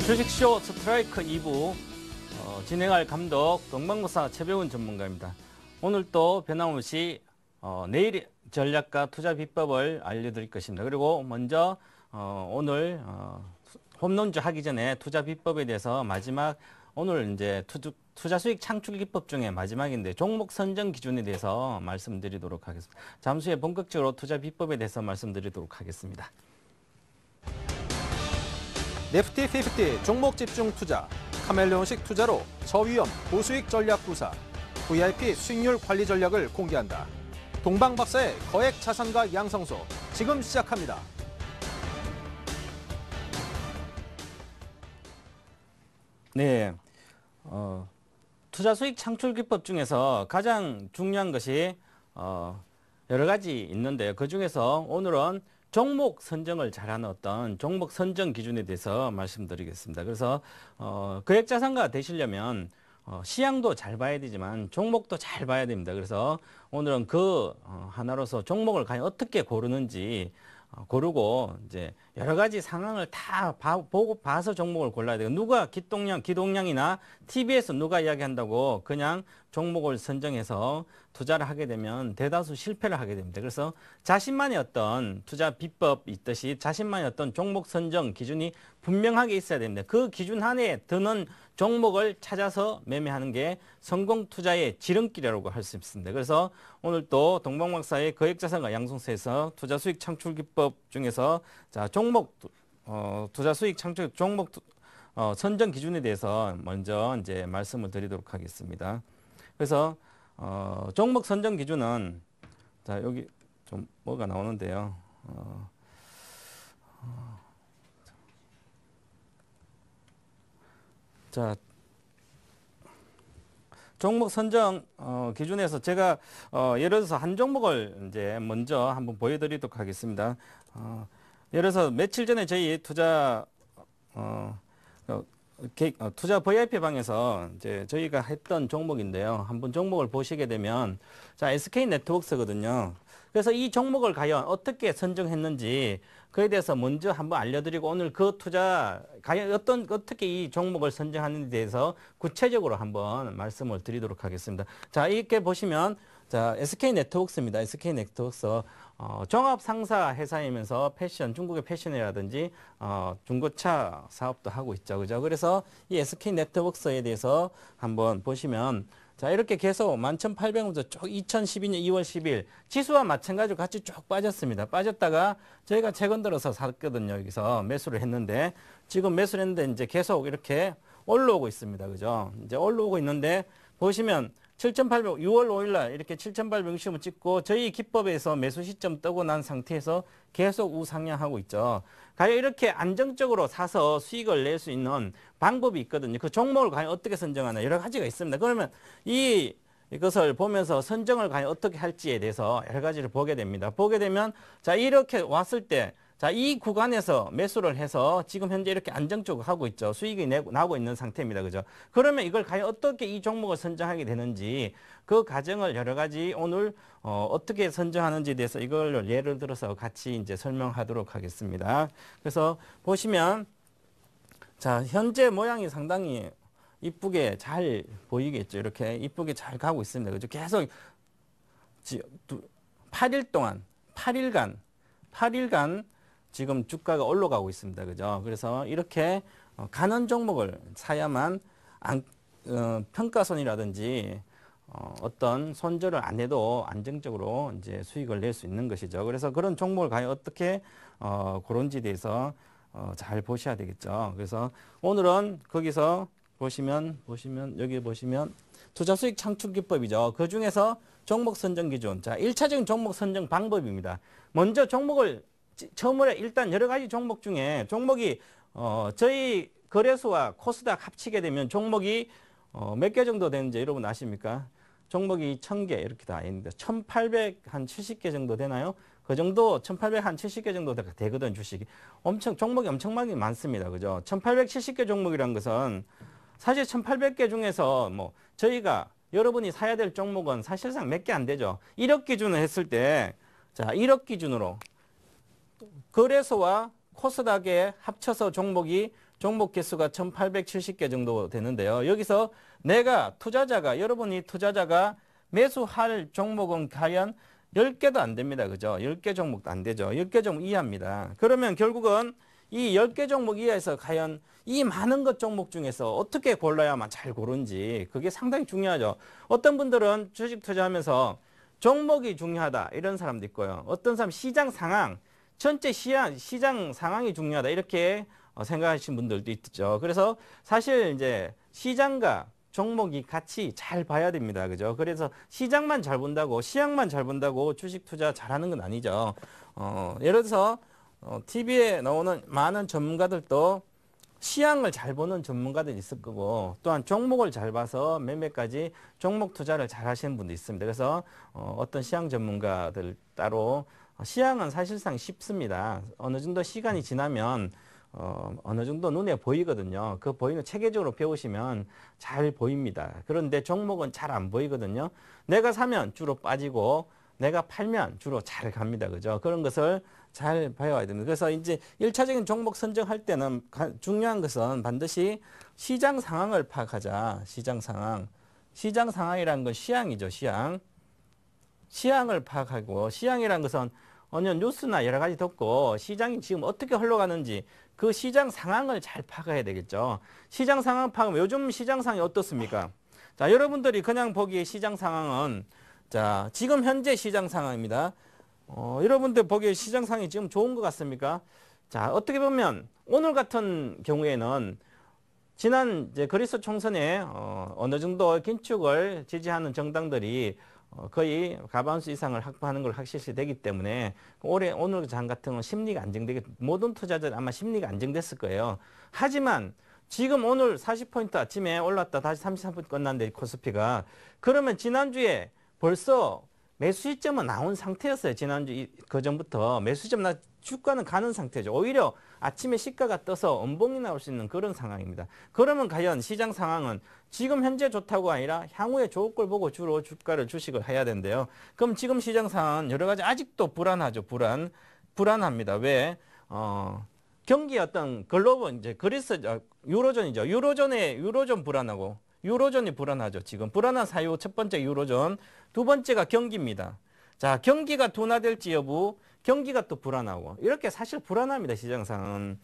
주식쇼 스트라이크 2부 진행할 감독 동방무사 최배운 전문가입니다. 오늘 또 변함없이 내일 전략과 투자 비법을 알려드릴 것입니다. 그리고 먼저 오늘 홈런주 하기 전에 투자 비법에 대해서 마지막 오늘 이제 투자 수익 창출 기법 중에 마지막인데 종목 선정 기준에 대해서 말씀드리도록 하겠습니다. 잠시 후에 본격적으로 투자 비법에 대해서 말씀드리도록 하겠습니다. 니프티 50 종목 집중 투자, 카멜레온식 투자로 저위험 고수익 전략 구사, VIP 수익률 관리 전략을 공개한다. 동방박사의 거액 자산가 양성소 지금 시작합니다. 네, 투자 수익 창출 기법 중에서 가장 중요한 것이 여러 가지 있는데요. 그 중에서 오늘은 종목 선정을 잘하는 어떤 종목 선정 기준에 대해서 말씀드리겠습니다. 그래서 거액자산가 되시려면 시향도 잘 봐야 되지만 종목도 잘 봐야 됩니다. 그래서 오늘은 그 하나로서 종목을 과연 어떻게 고르는지 고르고 이제 여러 가지 상황을 다 보고 봐서 종목을 골라야 돼요. 누가 기동량이나 TV에서 누가 이야기한다고 그냥 종목을 선정해서 투자를 하게 되면 대다수 실패를 하게 됩니다. 그래서 자신만의 어떤 투자 비법이 있듯이 자신만의 어떤 종목 선정 기준이 분명하게 있어야 됩니다. 그 기준 안에 드는 종목을 찾아서 매매하는 게 성공 투자의 지름길이라고 할 수 있습니다. 그래서 오늘 또 동방박사의 거액자산가 양성소에서 투자 수익 창출 기법 중에서 자 종목 투자 수익 창출 종목 선정 기준에 대해서 먼저 이제 말씀을 드리도록 하겠습니다. 그래서 종목 선정 기준은 자 여기 좀 뭐가 나오는데요. 자 종목 선정 기준에서 제가 예를 들어서 한 종목을 이제 먼저 한번 보여드리도록 하겠습니다. 예를 들어서 며칠 전에 저희 투자 VIP 방에서 이제 저희가 했던 종목인데요. 한번 종목을 보시게 되면 자 SK 네트워크스거든요. 그래서 이 종목을 과연 어떻게 선정했는지 그에 대해서 먼저 한번 알려드리고 오늘 그 투자 과연 어떻게 이 종목을 선정하는지에 대해서 구체적으로 한번 말씀을 드리도록 하겠습니다. 자 이렇게 보시면 자 SK 네트워크스입니다. SK 네트워크스 종합 상사 회사이면서 패션, 중국의 패션이라든지 중고차 사업도 하고 있죠. 그죠? 그래서 이 SK 네트워크스에 대해서 한번 보시면 자, 이렇게 계속 11,800원부터 쭉 2012년 2월 10일 지수와 마찬가지로 같이 쭉 빠졌습니다. 빠졌다가 저희가 최근 들어서 샀거든요. 여기서 매수를 했는데 지금 매수를 했는데 이제 계속 이렇게 올라오고 있습니다. 그죠? 이제 올라오고 있는데 보시면 7,800 6월 5일 날 이렇게 7,860을 찍고 저희 기법에서 매수 시점 뜨고 난 상태에서 계속 우상향하고 있죠. 과연 이렇게 안정적으로 사서 수익을 낼 수 있는 방법이 있거든요. 그 종목을 과연 어떻게 선정하나 여러 가지가 있습니다. 그러면 이것을 보면서 선정을 과연 어떻게 할지에 대해서 여러 가지를 보게 됩니다. 보게 되면 자 이렇게 왔을 때 자, 이 구간에서 매수를 해서 지금 현재 이렇게 안정적으로 하고 있죠. 수익이 나고 있는 상태입니다. 그죠? 그러면 이걸 과연 어떻게 이 종목을 선정하게 되는지 그 과정을 여러 가지 오늘 어떻게 선정하는지에 대해서 이걸 예를 들어서 같이 이제 설명하도록 하겠습니다. 그래서 보시면 자, 현재 모양이 상당히 이쁘게 잘 보이겠죠. 이렇게 이쁘게 잘 가고 있습니다. 그죠? 계속 8일 동안 8일간 지금 주가가 올라가고 있습니다. 그죠? 그래서 이렇게 가는 종목을 사야만 평가손이라든지 어떤 손절을 안 해도 안정적으로 이제 수익을 낼 수 있는 것이죠. 그래서 그런 종목을 과연 어떻게 고른지에 대해서 잘 보셔야 되겠죠. 그래서 오늘은 거기서 보시면 여기 보시면 투자 수익 창출 기법이죠. 그 중에서 종목 선정 기준. 자, 1차적인 종목 선정 방법입니다. 먼저 종목을 처음으로 일단 여러 가지 종목 중에 종목이 저희 거래소와 코스닥 합치게 되면 종목이 몇 개 정도 되는지 여러분 아십니까? 종목이 1,000개 이렇게 다 있는데 1,870개 정도 되나요? 그 정도 1,870개 정도 되거든 주식이. 종목이 엄청나게 많습니다. 그죠? 1,870개 종목이라는 것은 사실 1,800개 중에서 뭐 저희가 여러분이 사야 될 종목은 사실상 몇 개 안 되죠. 1억 기준을 했을 때 자, 1억 기준으로 거래소와 코스닥에 합쳐서 종목이 종목 개수가 1870개 정도 되는데요. 여기서 내가 투자자가, 여러분이 투자자가 매수할 종목은 과연 10개도 안 됩니다. 그죠? 10개 종목도 안 되죠. 10개 종목 이하입니다. 그러면 결국은 이 10개 종목 이하에서 과연 이 많은 것 종목 중에서 어떻게 골라야만 잘 고른지 그게 상당히 중요하죠. 어떤 분들은 주식 투자하면서 종목이 중요하다 이런 사람도 있고요. 어떤 사람 시장 상황, 전체 시장 상황이 중요하다 이렇게 생각하시는 분들도 있죠. 그래서 사실 이제 시장과 종목이 같이 잘 봐야 됩니다. 그죠? 그래서 시장만 잘 본다고, 시향만 잘 본다고 주식 투자 잘하는 건 아니죠. 예를 들어서 TV에 나오는 많은 전문가들도 시향을 잘 보는 전문가들이 있을 거고 또한 종목을 잘 봐서 매매까지 종목 투자를 잘 하시는 분도 있습니다. 그래서 어떤 시향 전문가들 따로 시향은 사실상 쉽습니다. 어느 정도 시간이 지나면 어느 정도 눈에 보이거든요. 그 보이는 체계적으로 배우시면 잘 보입니다. 그런데 종목은 잘 안 보이거든요. 내가 사면 주로 빠지고 내가 팔면 주로 잘 갑니다. 그죠? 그런 것을 잘 봐야 됩니다. 그래서 이제 1차적인 종목 선정할 때는 중요한 것은 반드시 시장 상황을 파악하자. 시장 상황. 시장 상황이라는 건 시향이죠. 시향. 시향을 파악하고 시향이라는 것은 어느 뉴스나 여러 가지 듣고 시장이 지금 어떻게 흘러가는지 그 시장 상황을 잘 파악해야 되겠죠. 시장 상황 파악하면 요즘 시장 상황이 어떻습니까? 자, 여러분들이 그냥 보기에 시장 상황은 자, 지금 현재 시장 상황입니다. 여러분들 보기에 시장 상황이 지금 좋은 것 같습니까? 자, 어떻게 보면 오늘 같은 경우에는 지난 이제 그리스 총선에 어느 정도 긴축을 지지하는 정당들이 거의 과반수 이상을 확보하는 걸 확실시 되기 때문에 오늘 장 같은 경우는 심리가 안정되게 모든 투자자들 아마 심리가 안정됐을 거예요. 하지만 지금 오늘 40포인트 아침에 올랐다 다시 33포인트 끝났는데 코스피가 그러면 지난주에 벌써 매수 시점은 나온 상태였어요. 지난주 그 전부터 매수 시점 주가는 가는 상태죠. 오히려 아침에 시가가 떠서 음봉이 나올 수 있는 그런 상황입니다. 그러면 과연 시장 상황은 지금 현재 좋다고 아니라 향후에 좋을 걸 보고 주로 주식을 해야 되는데요. 그럼 지금 시장 상황은 여러 가지 아직도 불안하죠. 불안합니다. 왜? 경기 어떤 글로벌 이제 그리스 유로존이죠. 유로존 불안하고 유로존이 불안하죠. 지금 불안한 사유 첫 번째 유로존, 두 번째가 경기입니다. 자, 경기가 둔화될지 여부, 경기가 또 불안하고 이렇게 사실 불안합니다. 시장 상황은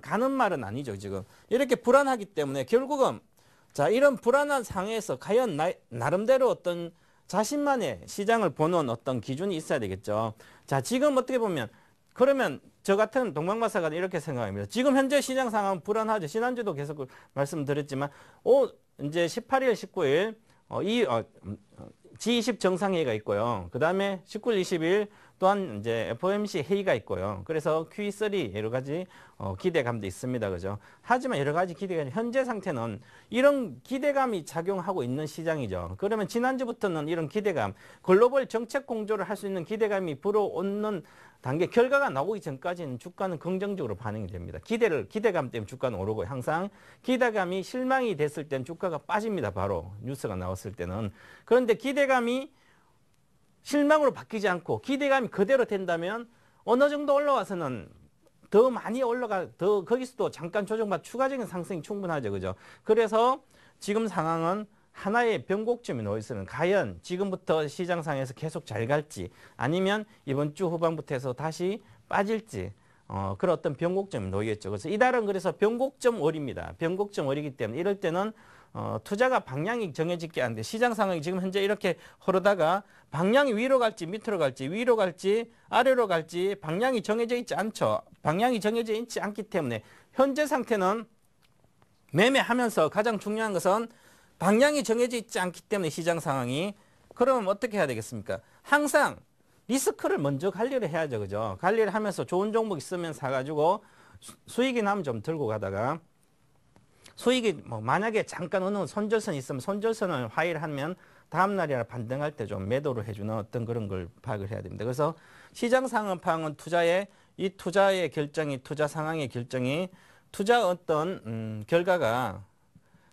가는 말은 아니죠. 지금 이렇게 불안하기 때문에 결국은 자 이런 불안한 상황에서 과연 나름대로 어떤 자신만의 시장을 보는 어떤 기준이 있어야 되겠죠. 자, 지금 어떻게 보면 그러면 저 같은 동방박사가 이렇게 생각합니다. 지금 현재 시장 상황은 불안하죠. 지난주도 계속 말씀드렸지만 이제 18일, 19일 G20 정상회의가 있고요. 그 다음에 19일, 20일 또한 이제 FOMC 회의가 있고요. 그래서 Q3 여러 가지 기대감도 있습니다. 그죠? 하지만 여러 가지 기대감, 현재 상태는 이런 기대감이 작용하고 있는 시장이죠. 그러면 지난주부터는 이런 기대감, 글로벌 정책 공조를 할 수 있는 기대감이 불어오는 단계, 결과가 나오기 전까지는 주가는 긍정적으로 반응이 됩니다. 기대감 때문에 주가는 오르고 항상 기대감이 실망이 됐을 땐 주가가 빠집니다. 바로 뉴스가 나왔을 때는. 그런데 기대감이 실망으로 바뀌지 않고 기대감이 그대로 된다면 어느 정도 올라와서는 더 많이 더 거기서도 잠깐 조정받아 추가적인 상승이 충분하죠. 그죠? 그래서 지금 상황은 하나의 변곡점이 놓여 있으면 과연 지금부터 시장상에서 계속 잘 갈지 아니면 이번 주 후반부터 해서 다시 빠질지 그런 어떤 변곡점이 놓여 있죠. 그래서 이달은 그래서 변곡점 월입니다. 변곡점 월이기 때문에 이럴 때는 투자가 방향이 정해지지 않는데 시장 상황이 지금 현재 이렇게 흐르다가 방향이 위로 갈지 밑으로 갈지 위로 갈지 아래로 갈지 방향이 정해져 있지 않죠. 방향이 정해져 있지 않기 때문에 현재 상태는 매매하면서 가장 중요한 것은 방향이 정해져 있지 않기 때문에 시장 상황이 그러면 어떻게 해야 되겠습니까? 항상 리스크를 먼저 관리를 해야죠. 그죠? 관리를 하면서 좋은 종목 있으면 사가지고 수익이 나면 좀 들고 가다가 수익이 만약에 잠깐 어느 손절선이 있으면 손절선을 화해하면 다음날이나 반등할 때 좀 매도를 해주는 어떤 그런 걸 파악을 해야 됩니다. 그래서 시장 상황 파악은 투자의 결정이 투자 상황의 결정이 투자 어떤 결과가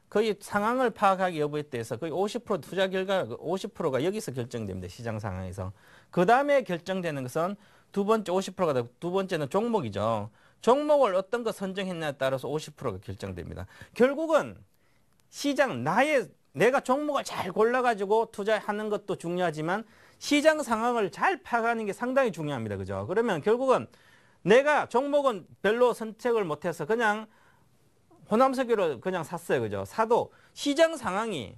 거의 상황을 파악하기 여부에 대해서 거의 50% 투자 결과 50%가 여기서 결정됩니다. 시장 상황에서. 그 다음에 결정되는 것은 두 번째 50%가 되고 두 번째는 종목이죠. 종목을 어떤 거 선정했냐에 따라서 50%가 결정됩니다. 결국은 시장 내가 종목을 잘 골라가지고 투자하는 것도 중요하지만 시장 상황을 잘 파악하는 게 상당히 중요합니다. 그죠? 그러면 결국은 내가 종목은 별로 선택을 못해서 그냥 호남석유를 그냥 샀어요. 그죠? 사도 시장 상황이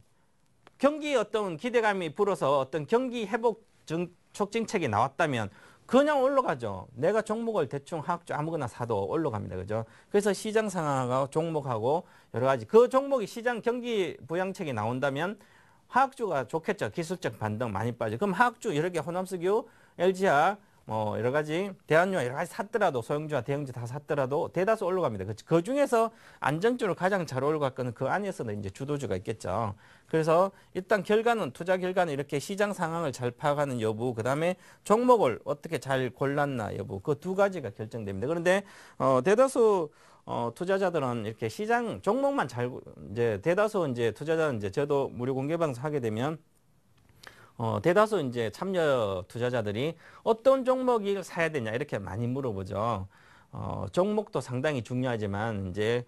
경기 어떤 기대감이 불어서 어떤 경기 회복 촉진책이 나왔다면 그냥 올라가죠. 내가 종목을 대충 하학주 아무거나 사도 올라갑니다. 그죠? 그래서 시장 상황하고 종목하고 여러 가지 그 종목이 시장 경기 부양책이 나온다면 화학주가 좋겠죠. 기술적 반등 많이 빠져. 그럼 화학주 여러 개 호남석유, LG화 뭐 여러 가지 대한유화 여러 가지 샀더라도 소형주와 대형주 다 샀더라도 대다수 올라갑니다. 그 중에서 안정적으로 가장 잘 올라갈 거는 그 안에서는 이제 주도주가 있겠죠. 그래서 일단 투자 결과는 이렇게 시장 상황을 잘 파악하는 여부, 그다음에 종목을 어떻게 잘 골랐나 여부, 그 두 가지가 결정됩니다. 그런데 대다수 투자자들은 이렇게 시장 종목만 이제 대다수 이제 투자자는 이제 저도 무료 공개 방송 하게 되면 대다수 이제 참여 투자자들이 어떤 종목을 사야 되냐 이렇게 많이 물어보죠. 종목도 상당히 중요하지만 이제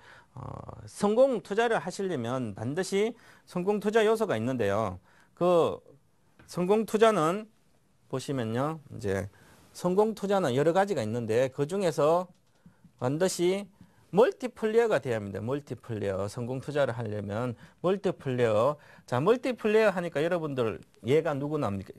성공 투자를 하시려면 반드시 성공 투자 요소가 있는데요. 그 성공 투자는 보시면요. 이제 성공 투자는 여러 가지가 있는데 그 중에서 반드시 멀티플레이어가 돼야 합니다. 멀티플레이어. 성공 투자를 하려면 멀티플레이어. 자, 멀티플레이어 하니까 여러분들 얘가 누구 나옵니까?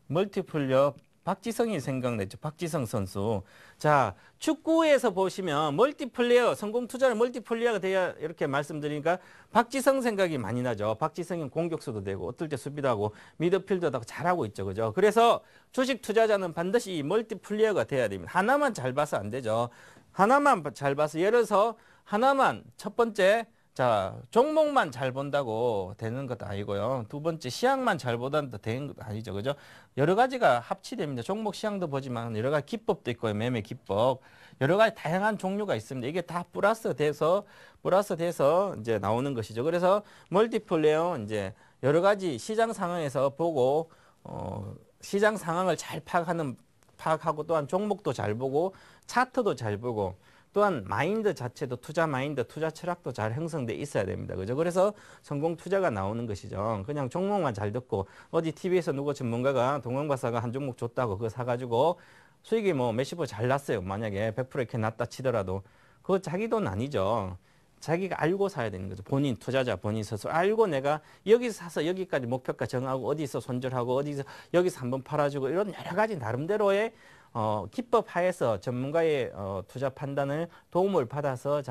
멀티플레이어 박지성이 생각났죠. 박지성 선수. 자, 축구에서 보시면 멀티플레이어, 성공 투자는 멀티플레이어가 돼야 이렇게 말씀드리니까 박지성 생각이 많이 나죠. 박지성은 공격수도 되고 어떨 때 수비도 하고 미드필더도 하고 잘하고 있죠. 그죠? 그래서 주식 투자자는 반드시 이 멀티플레이어가 돼야 됩니다. 하나만 잘 봐서 안 되죠. 하나만 잘 봐서 예를 들어서 하나만 첫 번째 자 종목만 잘 본다고 되는 것도 아니고요. 두 번째 시향만 잘 보다는 되는 것도 아니죠. 그죠? 여러 가지가 합치됩니다. 종목 시향도 보지만 여러 가지 기법도 있고요. 매매 기법. 여러 가지 다양한 종류가 있습니다. 이게 다 플러스 돼서 이제 나오는 것이죠. 그래서 멀티플레이어 이제 여러 가지 시장 상황에서 보고 시장 상황을 잘 파악하고 또한 종목도 잘 보고 차트도 잘 보고 또한 마인드 자체도 투자 마인드, 투자 철학도 잘 형성돼 있어야 됩니다. 그죠? 그래서 성공 투자가 나오는 것이죠. 그냥 종목만 잘 듣고 어디 TV에서 누구 전문가가 동영박사가 한 종목 줬다고 그거 사가지고 수익이 뭐 몇십% 잘 났어요. 만약에 100% 이렇게 났다 치더라도 그거 자기 돈 아니죠. 자기가 알고 사야 되는 거죠. 본인 투자자 본인 스스로 알고 내가 여기서 사서 여기까지 목표가 정하고 어디서 손절하고 여기서 한번 팔아주고 이런 여러 가지 나름대로의 기법 하에서 전문가의 투자 판단을 도움을 받아서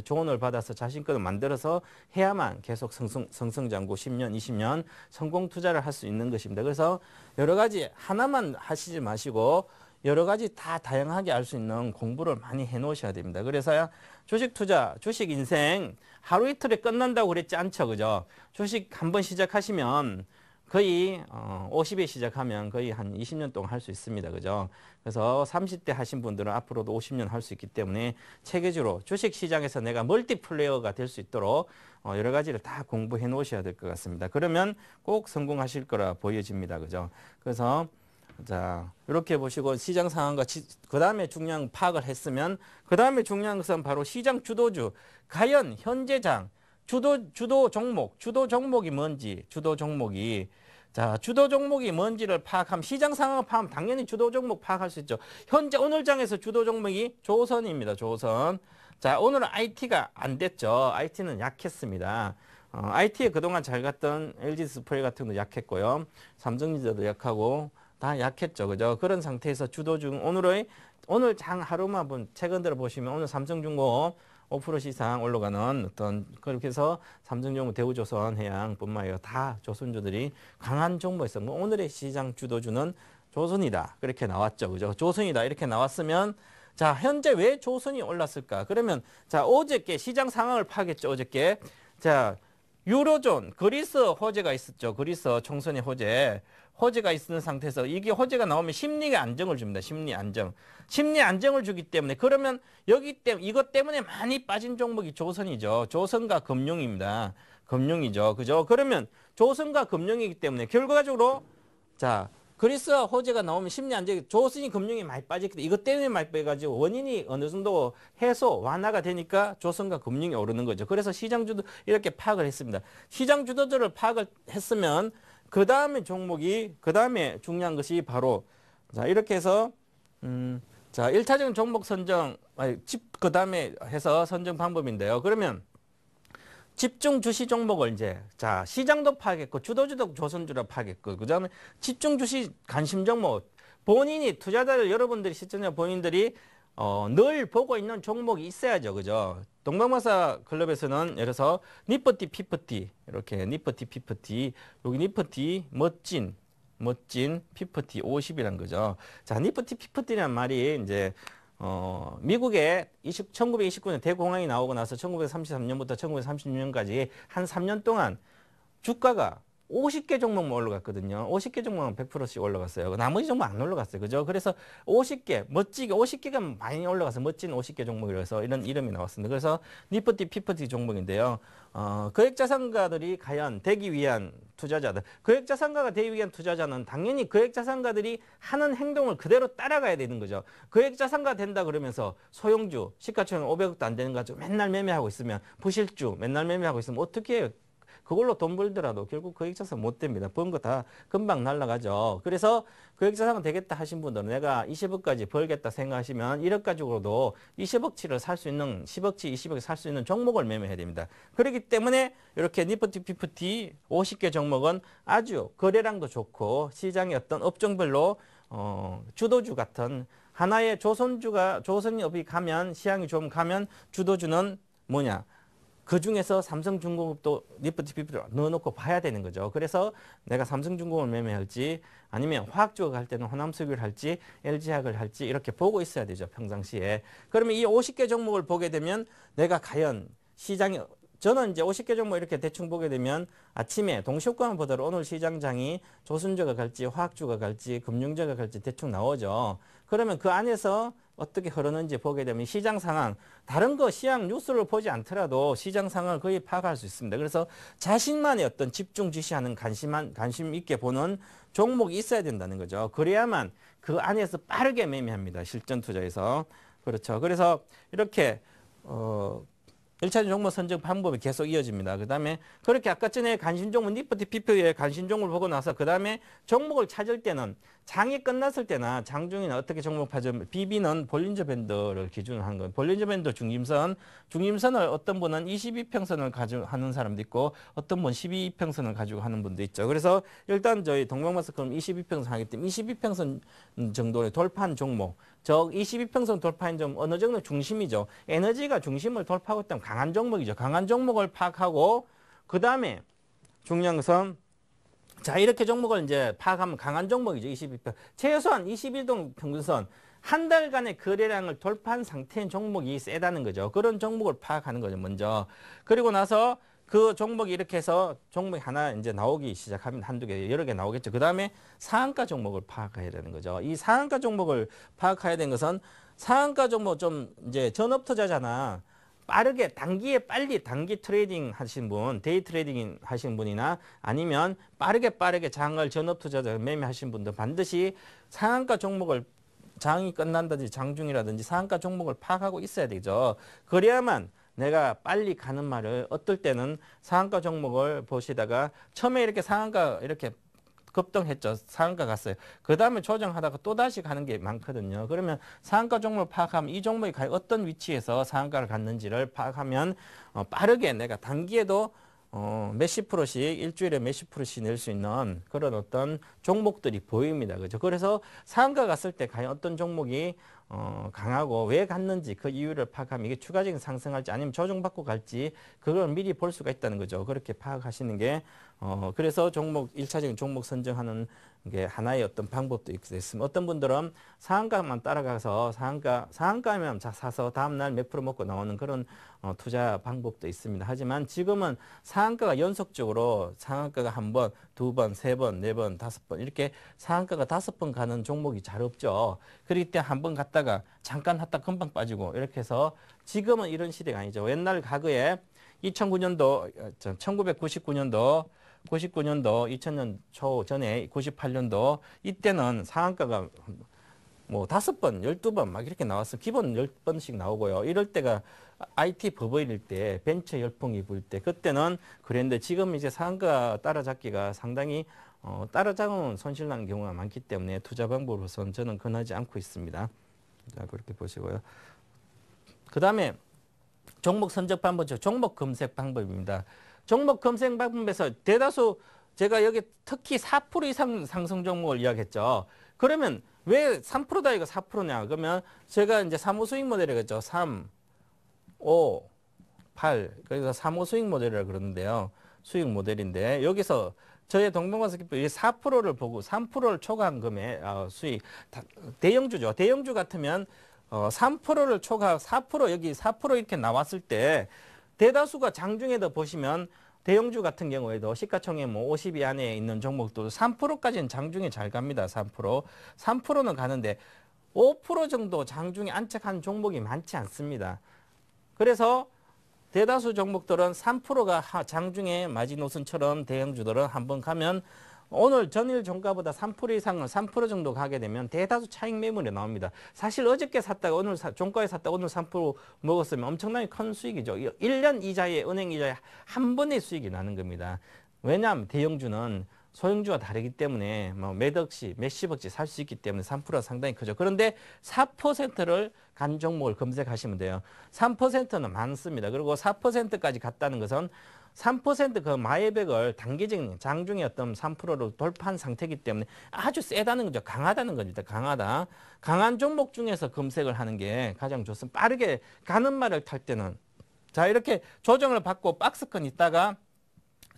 조언을 받아서 자신권을 만들어서 해야만 계속 승승장구 10년, 20년 성공 투자를 할 수 있는 것입니다. 그래서 여러 가지 하나만 하시지 마시고 여러 가지 다 다양하게 알 수 있는 공부를 많이 해 놓으셔야 됩니다. 그래서 주식 투자, 주식 인생 하루 이틀에 끝난다고 그랬지 않죠. 그죠? 주식 한번 시작하시면 거의 50에 시작하면 거의 한 20년 동안 할 수 있습니다. 그죠? 그래서 30대 하신 분들은 앞으로도 50년 할 수 있기 때문에 체계적으로 주식 시장에서 내가 멀티플레이어가 될 수 있도록 여러 가지를 다 공부해 놓으셔야 될 것 같습니다. 그러면 꼭 성공하실 거라 보여집니다. 그죠? 그래서 자, 이렇게 보시고 시장 상황과 그 다음에 중요한 파악을 했으면 그 다음에 중요한 것은 바로 시장 주도주. 과연 현재장 주도 종목이 뭔지, 주도 종목이 뭔지를 파악하면 시장 상황을 파악하면 당연히 주도 종목 파악할 수 있죠. 현재 오늘 장에서 주도 종목이 조선입니다. 조선. 자, 오늘은 IT가 안 됐죠. IT는 약했습니다. IT에 그동안 잘 갔던 LG 디스플레이 같은 것도 약했고요. 삼성전자도 약하고 다 약했죠. 그죠? 그런 상태에서 오늘 장 하루만 최근 들어 보시면 오늘 삼성중공업 5% 이상 올라가는 그렇게 해서 삼성전자, 대우조선, 해양뿐만 아니라 다 조선주들이 강한 종목에서 오늘의 시장 주도주는 조선이다. 그렇게 나왔죠. 그죠? 조선이다. 이렇게 나왔으면 자, 현재 왜 조선이 올랐을까? 그러면 자, 어저께 시장 상황을 파악했죠. 어저께. 자, 유로존, 그리스 호재가 있었죠. 그리스 총선의 호재가 있는 상태에서 이게 호재가 나오면 심리가 안정을 줍니다. 심리 안정을 주기 때문에 그러면 이것 때문에 많이 빠진 종목이 조선이죠. 조선과 금융입니다. 금융이죠. 그죠? 그러면 조선과 금융이기 때문에 결과적으로 자, 그리스와 호재가 나오면 심리 안정이 조선이 금융이 많이 빠졌기 때문에 이것 때문에 많이 빼가지고 원인이 어느 정도 해소 완화가 되니까 조선과 금융이 오르는 거죠. 그래서 시장 주도 이렇게 파악을 했습니다. 시장 주도주를 파악을 했으면 그 다음에 종목이 그 다음에 중요한 것이 바로 자 이렇게 해서 자 1차적인 종목 선정 그 다음에 해서 선정 방법인데요. 그러면 집중 주시 종목을 이제 자 시장도 파악했고 주도주도 조선주로 파악했고 그다음에 집중 주시 관심 종목 본인이 투자자들 여러분들이 시청자 본인들이 늘 보고 있는 종목이 있어야죠, 그죠? 동방마사 클럽에서는 예를 들어서 니프티 피프티 이렇게 니프티 피프티 여기 니프티 멋진 피프티 50이란 거죠. 자 니프티 피프티라는 말이 이제 미국에 1929년 대공황이 나오고 나서 1933년부터 1936년까지 한 3년 동안 주가가 50개 종목만 올라갔거든요. 50개 종목은 100%씩 올라갔어요. 나머지 종목 안 올라갔어요. 그죠? 그래서 50개, 멋지게 50개가 많이 올라가서 멋진 50개 종목이라서 이런 이름이 나왔습니다. 그래서 니프티, 피프티 종목인데요. 거액자산가들이 과연 되기 위한 투자자들, 거액자산가가 되기 위한 투자자는 당연히 거액자산가들이 하는 행동을 그대로 따라가야 되는 거죠. 거액자산가 된다 그러면서 소형주, 시가총액 500억도 안 되는 거 가지고 맨날 매매하고 있으면 부실주 맨날 매매하고 있으면 어떻게 해요? 그걸로 돈 벌더라도 결국 거액자산 못 됩니다. 번 거 다 금방 날아가죠. 그래서 거액자산은 되겠다 하신 분들은 내가 20억까지 벌겠다 생각하시면 1억 가지고도 20억치를 살 수 있는 10억치, 20억치 살 수 있는 종목을 매매해야 됩니다. 그렇기 때문에 이렇게 니프티, 피프티 50개 종목은 아주 거래량도 좋고 시장의 어떤 업종별로 주도주 같은 하나의 조선업이 가면 시장이 좀 가면 주도주는 뭐냐? 그 중에서 삼성중공업도 니프티 피프티로 넣어놓고 봐야 되는 거죠. 그래서 내가 삼성중공업을 매매할지 아니면 화학주가 할 때는 호남석유를 할지 LG화학을 할지 이렇게 보고 있어야 되죠. 평상시에. 그러면 이 50개 종목을 보게 되면 내가 과연 시장이 저는 이제 50개 종목 이렇게 대충 보게 되면 아침에 동시효과만 보더라도 오늘 시장장이 조선주가 갈지 화학주가 갈지 금융주가 갈지 대충 나오죠. 그러면 그 안에서 어떻게 흐르는지 보게 되면 시장 상황, 다른 거 시장 뉴스를 보지 않더라도 시장 상황을 거의 파악할 수 있습니다. 그래서 자신만의 어떤 집중 지시하는 관심 있게 보는 종목이 있어야 된다는 거죠. 그래야만 그 안에서 빠르게 매매합니다. 실전 투자에서. 그렇죠. 그래서 이렇게 1차적인 종목 선정 방법이 계속 이어집니다. 그 다음에 그렇게 아까 전에 관심 종목 니프티 피프티의 관심 종목을 보고 나서 그 다음에 종목을 찾을 때는 장이 끝났을 때나 장중이나 어떻게 종목 파죠? BB는 볼린저 밴드를 기준으로 하는 거예요. 볼린저 밴드 중임선을 어떤 분은 22평선을 가지고 하는 사람도 있고 어떤 분은 12평선을 가지고 하는 분도 있죠. 그래서 일단 저희 동방마스크는 22평선 하기 때문에 22평선 정도의 돌파한 종목 저 22평선 돌파한 점 어느 정도 중심이죠. 에너지가 중심을 돌파하고 있다면 강한 종목이죠. 강한 종목을 파악하고 그 다음에 중요한 것은 자 이렇게 종목을 이제 파악하면 강한 종목이죠. 22평. 최소한 21동 평균선 한 달간의 거래량을 돌파한 상태인 종목이 세다는 거죠. 그런 종목을 파악하는 거죠. 먼저. 그리고 나서 그 종목이 이렇게 해서 종목이 하나 이제 나오기 시작하면 한두 개, 여러 개 나오겠죠. 그 다음에 상한가 종목을 파악해야 되는 거죠. 이 상한가 종목을 파악해야 되는 것은 상한가 종목 좀 이제 전업 투자자나 빠르게 단기에 빨리 단기 트레이딩 하신 분, 데이 트레이딩 하신 분이나 아니면 빠르게 장을 전업 투자자 매매하신 분들 반드시 상한가 종목을 장이 끝난다든지 장중이라든지 상한가 종목을 파악하고 있어야 되죠. 그래야만 내가 빨리 가는 말을 어떨 때는 상한가 종목을 보시다가 처음에 이렇게 상한가 이렇게 급등했죠. 상한가 갔어요. 그 다음에 조정하다가 또다시 가는 게 많거든요. 그러면 상한가 종목을 파악하면 이 종목이 어떤 위치에서 상한가를 갔는지를 파악하면 빠르게 내가 단기에도 몇십 프로씩 일주일에 몇십 프로씩 낼 수 있는 그런 어떤 종목들이 보입니다. 그죠? 그래서 상한가 갔을 때 과연 어떤 종목이 강하고 왜 갔는지 그 이유를 파악하면 이게 추가적인 상승할지 아니면 조정받고 갈지 그걸 미리 볼 수가 있다는 거죠. 그렇게 파악하시는 게 그래서 종목 1차적인 종목 선정하는 게 하나의 어떤 방법도 있습니다. 어떤 분들은 상한가만 따라가서 상한가면 사서 다음날 몇 프로 먹고 나오는 그런 투자 방법도 있습니다. 하지만 지금은 상한가가 연속적으로 상한가가 한 번, 두 번, 세 번, 네 번, 다섯 번 이렇게 상한가가 5번 가는 종목이 잘 없죠. 그렇기 때문에 한 번 갔다가 잠깐 갔다 금방 빠지고 이렇게 해서 지금은 이런 시대가 아니죠. 옛날 과거에 2009년도, 1999년도 99년도 2000년 초 전에 98년도 이때는 상한가가 뭐 5번, 12번 막 이렇게 나왔어. 기본 10번씩 나오고요. 이럴 때가 IT 버블일 때, 벤처 열풍이 불 때, 그때는 그랬는데 지금 이제 상한가 따라잡기가 상당히 따라잡으면 손실 나는 경우가 많기 때문에 투자 방법으로서는 저는 권하지 않고 있습니다. 자, 그렇게 보시고요. 그 다음에 종목 선적 방법, 종목 검색 방법입니다. 종목 검색 방법에서 대다수 제가 여기 특히 4% 이상 상승 종목을 이야기했죠. 그러면 왜 3%다 이거 4%냐? 그러면 제가 이제 사모 수익 모델이겠죠. 3, 5, 8. 그래서 사모 수익 모델이라고 그러는데요. 수익 모델인데 여기서 저의 동방건설기법 4%를 보고 3%를 초과한 금액 수익 대형주죠. 대형주 같으면 3%를 초과 4% 여기 4% 이렇게 나왔을 때 대다수가 장중에도 보시면 대형주 같은 경우에도 시가총액 뭐 50위 안에 있는 종목도 3%까지는 장중에 잘 갑니다. 3%. 3%는 가는데 5% 정도 장중에 안착한 종목이 많지 않습니다. 그래서 대다수 종목들은 3%가 장중에 마지노선처럼 대형주들은 한번 가면 오늘 전일 종가보다 3% 이상은 3% 정도 가게 되면 대다수 차익 매물이 나옵니다. 사실 어저께 샀다가 오늘 종가에 샀다가 오늘 3% 먹었으면 엄청나게 큰 수익이죠. 1년 이자에 은행 이자에 한 번의 수익이 나는 겁니다. 왜냐하면 대형주는 소형주와 다르기 때문에 뭐 몇 억씩 몇십억씩 살 수 있기 때문에 3%가 상당히 크죠. 그런데 4%를 간 종목을 검색하시면 돼요. 3%는 많습니다. 그리고 4%까지 갔다는 것은 3%그 마이백을 단기적인 장중에 어떤 3%로 돌파한 상태이기 때문에 아주 세다는 거죠. 강하다는 겁니다. 강하다. 강한 종목 중에서 검색을 하는 게 가장 좋습니다. 빠르게 가는 말을 탈 때는 자 이렇게 조정을 받고 박스권 있다가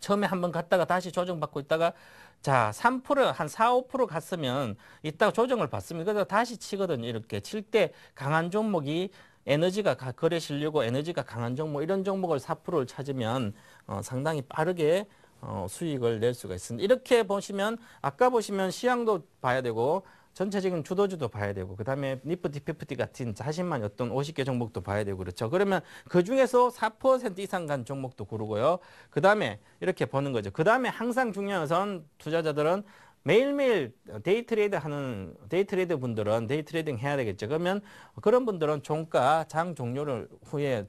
처음에 한번 갔다가 다시 조정받고 있다가 자 3% 한 4, 5% 갔으면 이따가 조정을 받습니다. 그래서 다시 치거든요. 이렇게 칠 때 강한 종목이 에너지가 거래 실리고 에너지가 강한 종목 이런 종목을 4%를 찾으면 상당히 빠르게 수익을 낼 수가 있습니다. 이렇게 보시면 아까 보시면 시향도 봐야 되고 전체적인 주도주도 봐야 되고 그다음에 니프티 피프티 같은 자신만 어떤 50개 종목도 봐야 되고 그렇죠. 그러면 그중에서 4% 이상 간 종목도 고르고요. 그다음에 이렇게 보는 거죠. 그다음에 항상 중요한 것은 투자자들은 매일매일 데이트레이드 분들은 데이트레이딩 해야 되겠죠. 그러면 그런 분들은 종가 장 종료 후에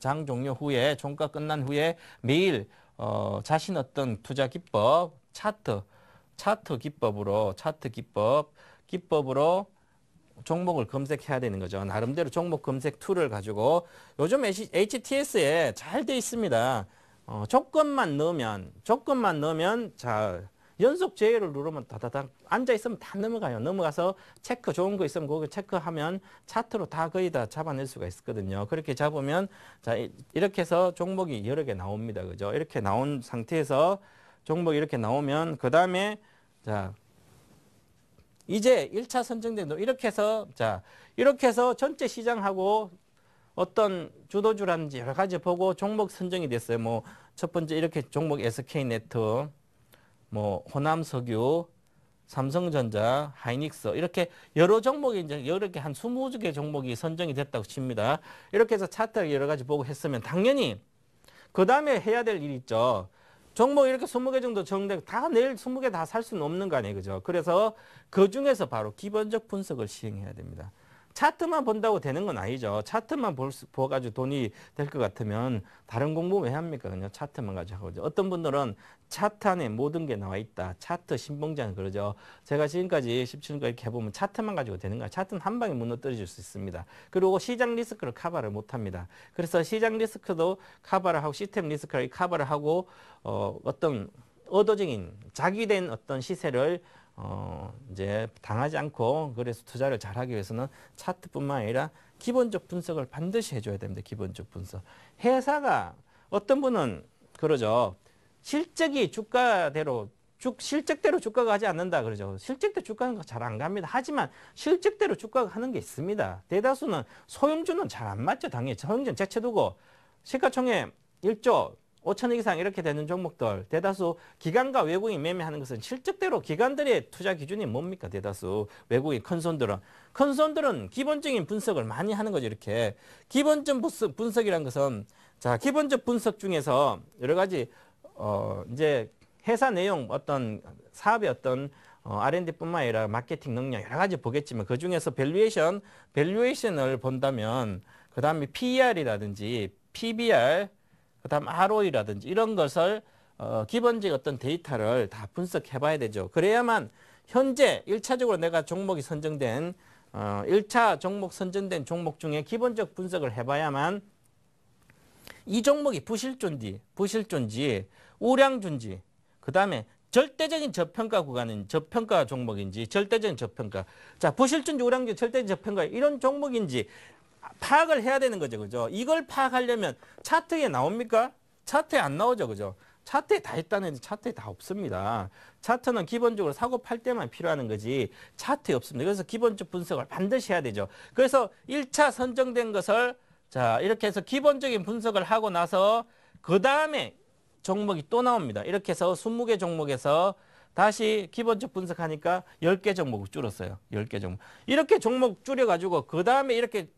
종가 끝난 후에 매일 자신 어떤 투자 기법 차트 기법으로 종목을 검색해야 되는 거죠. 나름대로 종목 검색 툴을 가지고 요즘 HTS에 잘 돼 있습니다. 조건만 넣으면 자 연속 제외를 누르면 다다닥 앉아 있으면 다 넘어가요. 넘어가서 체크 좋은 거 있으면 그거 체크하면 차트로 다 거의 다 잡아낼 수가 있거든요. 그렇게 잡으면 자 이렇게 해서 종목이 여러 개 나옵니다. 그죠? 이렇게 나온 상태에서 종목이 이렇게 나오면 그 다음에 자 이제 1차 선정된 이렇게 해서 자 이렇게 해서 전체 시장하고 어떤 주도주라든지 여러 가지 보고 종목 선정이 됐어요. 뭐 첫 번째 이렇게 종목 SK네트 뭐 호남석유, 삼성전자, 하이닉스 이렇게 여러 종목이 이제 여러 개 한 20개 종목이 선정이 됐다고 칩니다. 이렇게 해서 차트를 여러 가지 보고 했으면 당연히 그 다음에 해야 될 일이 있죠. 종목 이렇게 20개 정도 정되고 다 내일 20개 다 살 수는 없는 거 아니에요. 그죠? 그래서 그 중에서 바로 기본적 분석을 시행해야 됩니다. 차트만 본다고 되는 건 아니죠. 차트만 보가지고 돈이 될 것 같으면 다른 공부 왜 합니까? 그냥 차트만 가지고 하죠. 어떤 분들은 차트 안에 모든 게 나와 있다. 차트 신봉장 그러죠. 제가 지금까지 17년까지 이렇게 해보면 차트만 가지고 되는 거야. 차트는 한 방에 무너뜨릴 수 있습니다. 그리고 시장 리스크를 커버를 못합니다. 그래서 시장 리스크도 커버를 하고 시스템 리스크를 커버를 하고 어떤 의도적인 자기된 어떤 시세를 이제 당하지 않고 그래서 투자를 잘하기 위해서는 차트뿐만 아니라 기본적 분석을 반드시 해줘야 됩니다. 기본적 분석. 회사가 어떤 분은 그러죠. 실적이 주가대로 실적대로 주가가 가지 않는다 그러죠. 실적대로 주가는 잘 안 갑니다. 하지만 실적대로 주가가 하는 게 있습니다. 대다수는 소형주는 잘 안 맞죠. 당연히 소형주는 제쳐두고 시가총액 1조 5천억 이상 이렇게 되는 종목들 대다수 기관과 외국인 매매하는 것은 실적대로 기관들의 투자 기준이 뭡니까? 대다수 외국인 큰 손들은 기본적인 분석을 많이 하는 거죠. 이렇게 기본적 분석이란 것은 자 기본적 분석 중에서 여러 가지 이제 회사 내용, 어떤 사업의 어떤 R&D뿐만 아니라 마케팅 능력 여러 가지 보겠지만 그 중에서 밸류에이션을 본다면 그 다음에 PER이라든지 PBR, 그 다음 ROE라든지 이런 것을 기본적 어떤 데이터를 다 분석해 봐야 되죠. 그래야만 현재 1차적으로 내가 종목이 선정된 1차 종목 선정된 종목 중에 기본적 분석을 해봐야만 이 종목이 부실존지, 우량주인지, 그 다음에 절대적인 저평가 구간인 저평가 종목인지, 절대적인 저평가. 자, 부실존지, 우량주, 절대적인 저평가 이런 종목인지 파악을 해야 되는 거죠, 그죠? 이걸 파악하려면 차트에 나옵니까? 차트에 안 나오죠, 그죠? 차트에 다 있다는데 차트에 다 없습니다. 차트는 기본적으로 사고 팔 때만 필요한 거지 차트에 없습니다. 그래서 기본적 분석을 반드시 해야 되죠. 그래서 1차 선정된 것을 자 이렇게 해서 기본적인 분석을 하고 나서 그 다음에 종목이 또 나옵니다. 이렇게 해서 20개 종목에서 다시 기본적 분석하니까 10개 종목을 줄었어요. 10개 종목. 이렇게 종목 줄여가지고 그 다음에 이렇게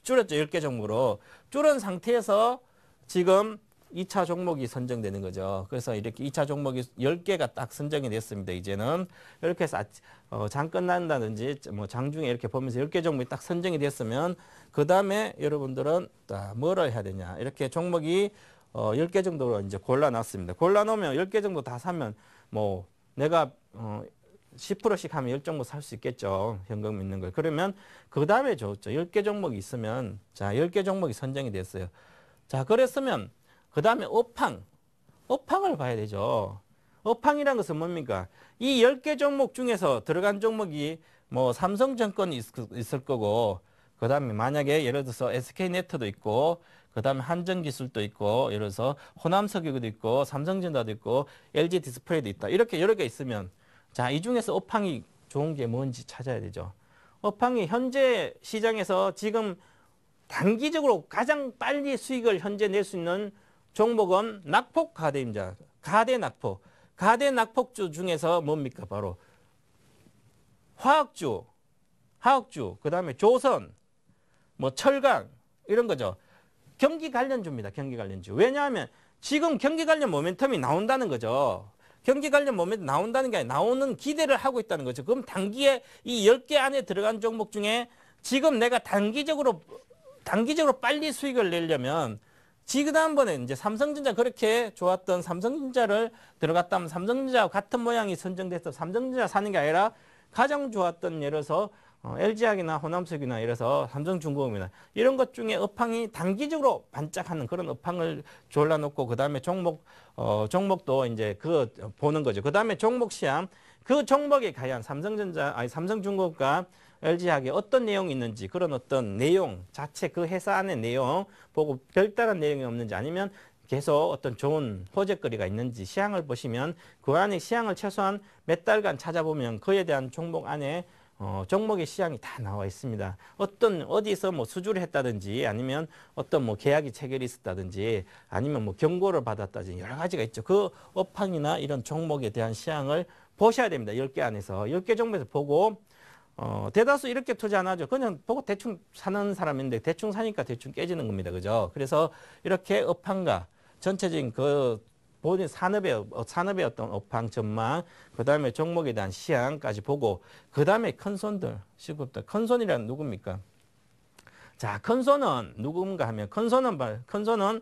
줄였죠. 10개 종목으로. 줄은 상태에서 지금 2차 종목이 선정되는 거죠. 그래서 이렇게 2차 종목이 10개가 딱 선정이 됐습니다. 이제는 이렇게 해서 장 끝난다든지 뭐 장중에 이렇게 보면서 10개 종목이 딱 선정이 됐으면 그 다음에 여러분들은 뭐를 해야 되냐. 이렇게 종목이 10개 정도로 이제 골라놨습니다. 골라놓으면 10개 정도 다 사면 뭐 내가 10%씩 하면 10종목 살 수 있겠죠. 현금 있는 걸. 그러면 그 다음에 좋죠. 10개 종목이 있으면 자 10개 종목이 선정이 됐어요. 자 그랬으면 그 다음에 업황을 봐야 되죠. 업황이란 것은 뭡니까? 이 10개 종목 중에서 들어간 종목이 뭐 삼성증권이 있을 거고 그 다음에 만약에 예를 들어서 SK네트도 있고 그 다음에 한전기술도 있고 예를 들어서 호남석유도 있고 삼성전자도 있고 LG디스플레이도 있다. 이렇게 여러 개 있으면 자, 이 중에서 업황이 좋은 게 뭔지 찾아야 되죠. 업황이 현재 시장에서 지금 단기적으로 가장 빨리 수익을 현재 낼 수 있는 종목은 낙폭 가대입니다. 가대 낙폭. 가대 낙폭주 중에서 뭡니까? 바로 화학주, 그 다음에 조선, 뭐 철강 이런 거죠. 경기 관련주입니다. 경기 관련주. 왜냐하면 지금 경기 관련 모멘텀이 나온다는 거죠. 경기 관련 모멘텀 나온다는 게 아니라 나오는 기대를 하고 있다는 거죠. 그럼 단기에 이 10개 안에 들어간 종목 중에 지금 내가 단기적으로 빨리 수익을 내려면 지난번에 이제 삼성전자 그렇게 좋았던 삼성전자를 들어갔다면 삼성전자와 같은 모양이 선정돼서 삼성전자 사는 게 아니라 가장 좋았던 예를 들어서 LG화학이나 호남석유나 이래서 삼성중공업이나 이런 것 중에 업황이 단기적으로 반짝하는 그런 업황을 졸라놓고 그 다음에 종목도 이제 보는 거죠. 그 다음에 종목 시향 그 종목에 과연 삼성중공업과 LG화학에 어떤 내용이 있는지 그런 어떤 내용 자체 그 회사 안의 내용 보고 별다른 내용이 없는지 아니면 계속 어떤 좋은 호재거리가 있는지 시향을 보시면 그 안에 시향을 최소한 몇 달간 찾아보면 그에 대한 종목 안에 종목의 시향이 다 나와 있습니다. 어디서 뭐 수주를 했다든지 아니면 어떤 뭐 계약이 체결이 있었다든지 아니면 뭐 경고를 받았다든지 여러 가지가 있죠. 그 업황이나 이런 종목에 대한 시향을 보셔야 됩니다. 10개 안에서. 10개 종목에서 보고 대다수 이렇게 투자 안 하죠. 그냥 보고 대충 사는 사람인데 대충 사니까 대충 깨지는 겁니다. 그죠? 그래서 이렇게 업황과 전체적인 본인 산업의 어떤 업황 전망, 그 다음에 종목에 대한 시향까지 보고, 그 다음에 큰손들, 큰손이란 누굽니까? 자, 큰손은 누군가 하면, 큰손은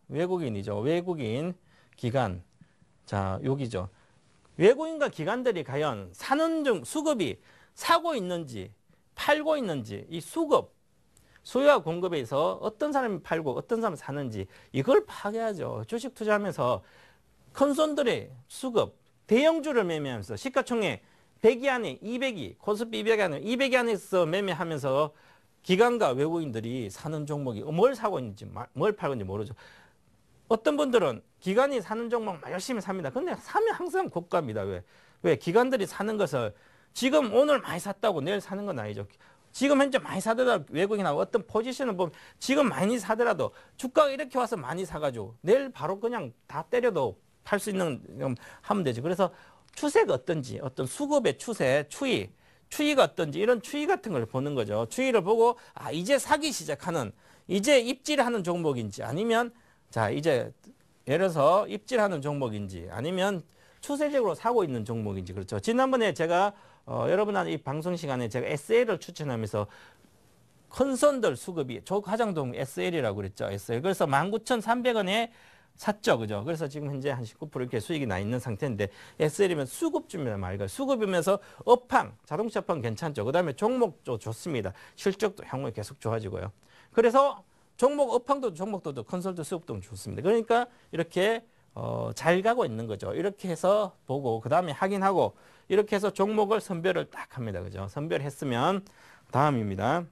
외국인이죠. 외국인 기관. 자, 여기죠. 외국인과 기관들이 과연 수급이 사고 있는지, 팔고 있는지, 이 수요와 공급에서 어떤 사람이 팔고 어떤 사람이 사는지 이걸 파악해야죠. 주식 투자하면서 큰손들의 수급, 대형주를 매매하면서 시가총액 100위 안에 200위, 코스피 200위 안에 200위 안에서 매매하면서 기관과 외국인들이 사는 종목이 뭘 사고 있는지 뭘 팔고 있는지 모르죠. 어떤 분들은 기관이 사는 종목 열심히 삽니다. 근데 사면 항상 고가입니다. 왜? 기관들이 사는 것을 지금 오늘 많이 샀다고 내일 사는 건 아니죠. 지금 현재 많이 사더라도 외국인하고 어떤 포지션을 보면 지금 많이 사더라도 주가가 이렇게 와서 많이 사가지고 내일 바로 그냥 다 때려도 팔 수 있는 하면 되죠. 그래서 추세가 어떤지 어떤 수급의 추이가 어떤지 이런 추이 같은 걸 보는 거죠. 추이를 보고 이제 사기 시작하는 이제 입질하는 종목인지 아니면 자 이제 예를 들어서 입질하는 종목인지 아니면 추세적으로 사고 있는 종목인지 그렇죠. 지난번에 제가 여러분한테 이 방송 시간에 제가 SL을 추천하면서 컨선들 수급이 조화장동 SL이라고 그랬죠. SL. 그래서 19,300원에 샀죠. 그죠? 그래서 지금 현재 한 19% 이렇게 수익이 나 있는 상태인데 SL이면 수급주입니다. 말과 수급이면서 업황, 자동차 업황 괜찮죠. 그다음에 종목도 좋습니다. 실적도 향후에 계속 좋아지고요. 그래서 종목 업황도 종목도 컨설트 수급도 좋습니다. 그러니까 이렇게 잘 가고 있는 거죠. 이렇게 해서 보고 그다음에 확인하고 이렇게 해서 종목을 선별을 딱 합니다. 그죠? 선별했으면 다음입니다.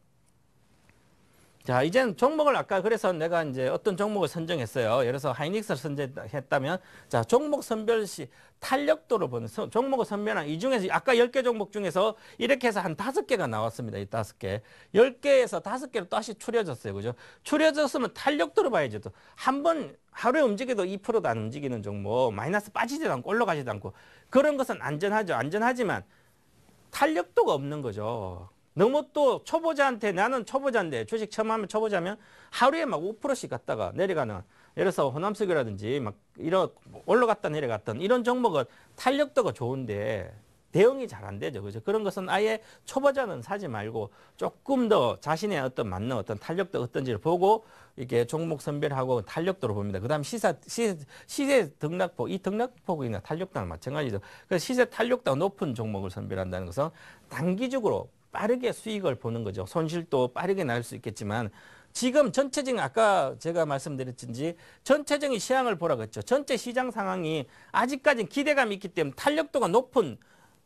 자, 이제는 종목을 아까 그래서 내가 이제 어떤 종목을 선정했어요. 예를 들어서 하이닉스를 선정했다면 자, 종목 선별 시 탄력도를 보는 종목을 선별한 이 중에서 아까 10개 종목 중에서 이렇게 해서 한 5개가 나왔습니다. 이 5개. 10개에서 5개로 또 다시 추려졌어요. 그죠? 추려졌으면 탄력도를 봐야죠. 또 한 번 하루에 움직여도 2%도 안 움직이는 종목, 마이너스 빠지지도 않고 올라가지도 않고 그런 것은 안전하죠. 안전하지만 탄력도가 없는 거죠. 너무 또 초보자한테 나는 초보자인데 주식 처음 하면 초보자면 하루에 막 5%씩 갔다가 내려가는 예를 들어서 호남석유라든지 막 이런 올라갔다 내려갔던 이런 종목은 탄력도가 좋은데 대응이 잘 안 되죠. 그죠? 그런 것은 아예 초보자는 사지 말고 조금 더 자신의 어떤 맞는 어떤 탄력도 어떤지를 보고 이게 종목 선별하고 탄력도를 봅니다. 그 다음 시세 등락폭, 이 등락폭이나 탄력도랑 마찬가지죠. 그래서 시세 탄력도가 높은 종목을 선별한다는 것은 단기적으로 빠르게 수익을 보는 거죠. 손실도 빠르게 날 수 있겠지만 지금 전체적인 아까 제가 말씀드렸든지 전체적인 시황을 보라고 했죠. 전체 시장 상황이 아직까지 기대감이 있기 때문에 탄력도가 높은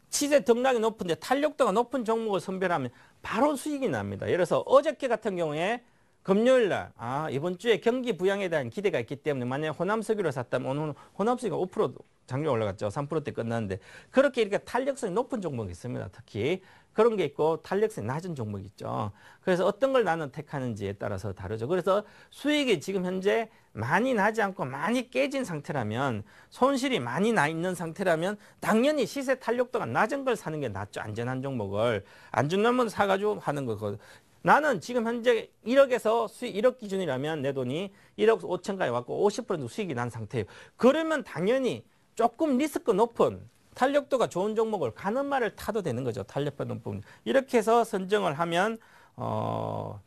시세 등락이 높은데 탄력도가 높은 종목을 선별하면 바로 수익이 납니다. 예를 들어서 어저께 같은 경우에 금요일 날 이번 주에 경기 부양에 대한 기대가 있기 때문에 만약에 호남석유를 샀다면 오늘 호남석유가 5% 작년 올라갔죠. 3%대 끝났는데 그렇게 이렇게 탄력성이 높은 종목이 있습니다. 특히 그런 게 있고 탄력성이 낮은 종목이 있죠. 그래서 어떤 걸 나는 택하는지에 따라서 다르죠. 그래서 수익이 지금 현재 많이 나지 않고 많이 깨진 상태라면 손실이 많이 나 있는 상태라면 당연히 시세 탄력도가 낮은 걸 사는 게 낫죠. 안전한 종목을. 안전하면 사가지고 하는 거거든요. 나는 지금 현재 1억에서 수익 1억 기준이라면 내 돈이 1억 5천까지 왔고 50% 수익이 난 상태예요. 그러면 당연히 조금 리스크 높은 탄력도가 좋은 종목을 가는 말을 타도 되는 거죠. 탄력도 높은. 이렇게 해서 선정을 하면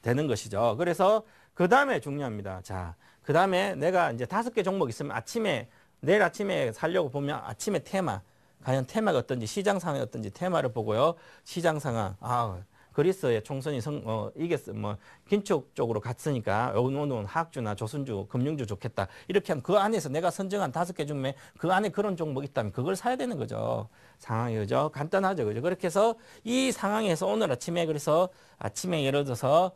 되는 것이죠. 그래서 그 다음에 중요합니다. 자, 그 다음에 내가 이제 5개 종목 있으면 내일 아침에 살려고 보면 아침에 테마, 과연 테마가 어떤지 시장 상황이 어떤지 테마를 보고요. 시장 상황, 그리스의 총선이 이겼어. 긴축 쪽으로 갔으니까 오늘은 화학주나 조선주, 금융주 좋겠다. 이렇게 하면 그 안에서 내가 선정한 5개 중에 그 안에 그런 종목이 있다면 그걸 사야 되는 거죠. 상황이 그죠? 간단하죠. 그죠? 그렇게 해서 이 상황에서 오늘 아침에 그래서 아침에 예를 들어서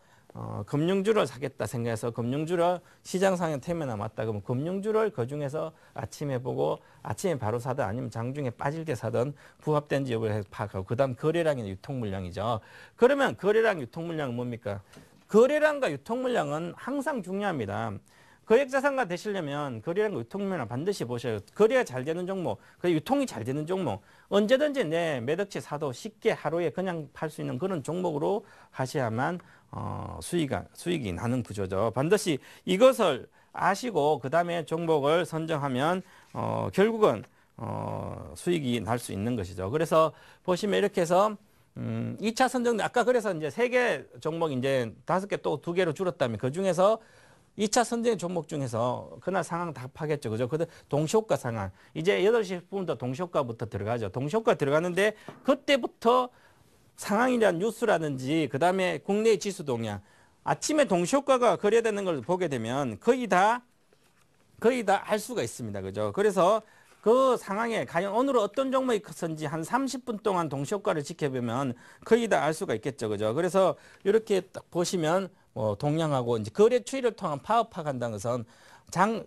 금융주를 사겠다 생각해서 금융주를 시장 상황 테마나 맞다 그러면 금융주를 그중에서 아침에 보고 아침에 바로 사든 아니면 장중에 빠질 때 사든 부합된 지역을 해서 파악하고 그다음 거래량이나 유통물량이죠. 그러면 거래량 유통물량은 뭡니까? 거래량과 유통물량은 항상 중요합니다. 거액자산가 되시려면 거래량과 유통물량을 반드시 보셔야 돼요. 거래가 잘 되는 종목, 유통이 잘 되는 종목 언제든지 내 매덕치 사도 쉽게 하루에 그냥 팔 수 있는 그런 종목으로 하셔야만 수익이 나는 구조죠. 반드시 이것을 아시고 그 다음에 종목을 선정하면 결국은 수익이 날 수 있는 것이죠. 그래서 보시면 이렇게 해서 2차 선정 아까 그래서 이제 3개 종목 이제 5개 또 2개로 줄었다면 그 중에서 2차 선정 종목 중에서 그날 상황 다 파겠죠. 그죠? 그 동시효과 상황. 이제 8시 10분부터 동시효과부터 들어가죠. 동시효과 들어가는데 그때부터 상황이란 뉴스라든지 그다음에 국내 지수 동향 아침에 동시효과가 거래되는 걸 보게 되면 거의 다 알 수가 있습니다. 그죠? 그래서 그 상황에 과연 오늘은 어떤 종목이 컸는지 한 30분 동안 동시효과를 지켜보면 거의 다 알 수가 있겠죠. 그죠? 그래서 이렇게 딱 보시면 동향하고 이제 거래 추이를 통한 파악한다는 것은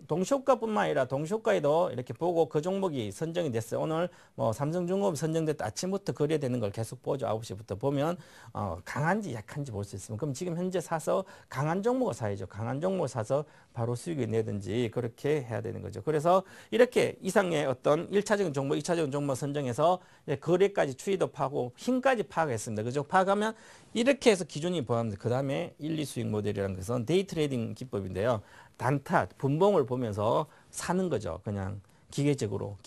동시효과뿐만 아니라 동시효과에도 이렇게 보고 그 종목이 선정이 됐어요. 오늘 삼성중공업 선정됐다 아침부터 거래되는 걸 계속 보죠. 9시부터 보면 강한지 약한지 볼 수 있으면 그럼 지금 현재 사서 강한 종목을 사야죠. 강한 종목을 사서 바로 수익을 내든지 그렇게 해야 되는 거죠. 그래서 이렇게 이상의 어떤 1차적인 종목, 2차적인 종목 선정해서 거래까지 추이도 파고 힘까지 파악했습니다. 그죠? 파악하면 이렇게 해서 기준이 보합니다. 그 다음에 1, 2수익 모델이라는 것은 데이 트레이딩 기법인데요. 단타, 분봉을 보면서 사는 거죠. 그냥 기계적으로.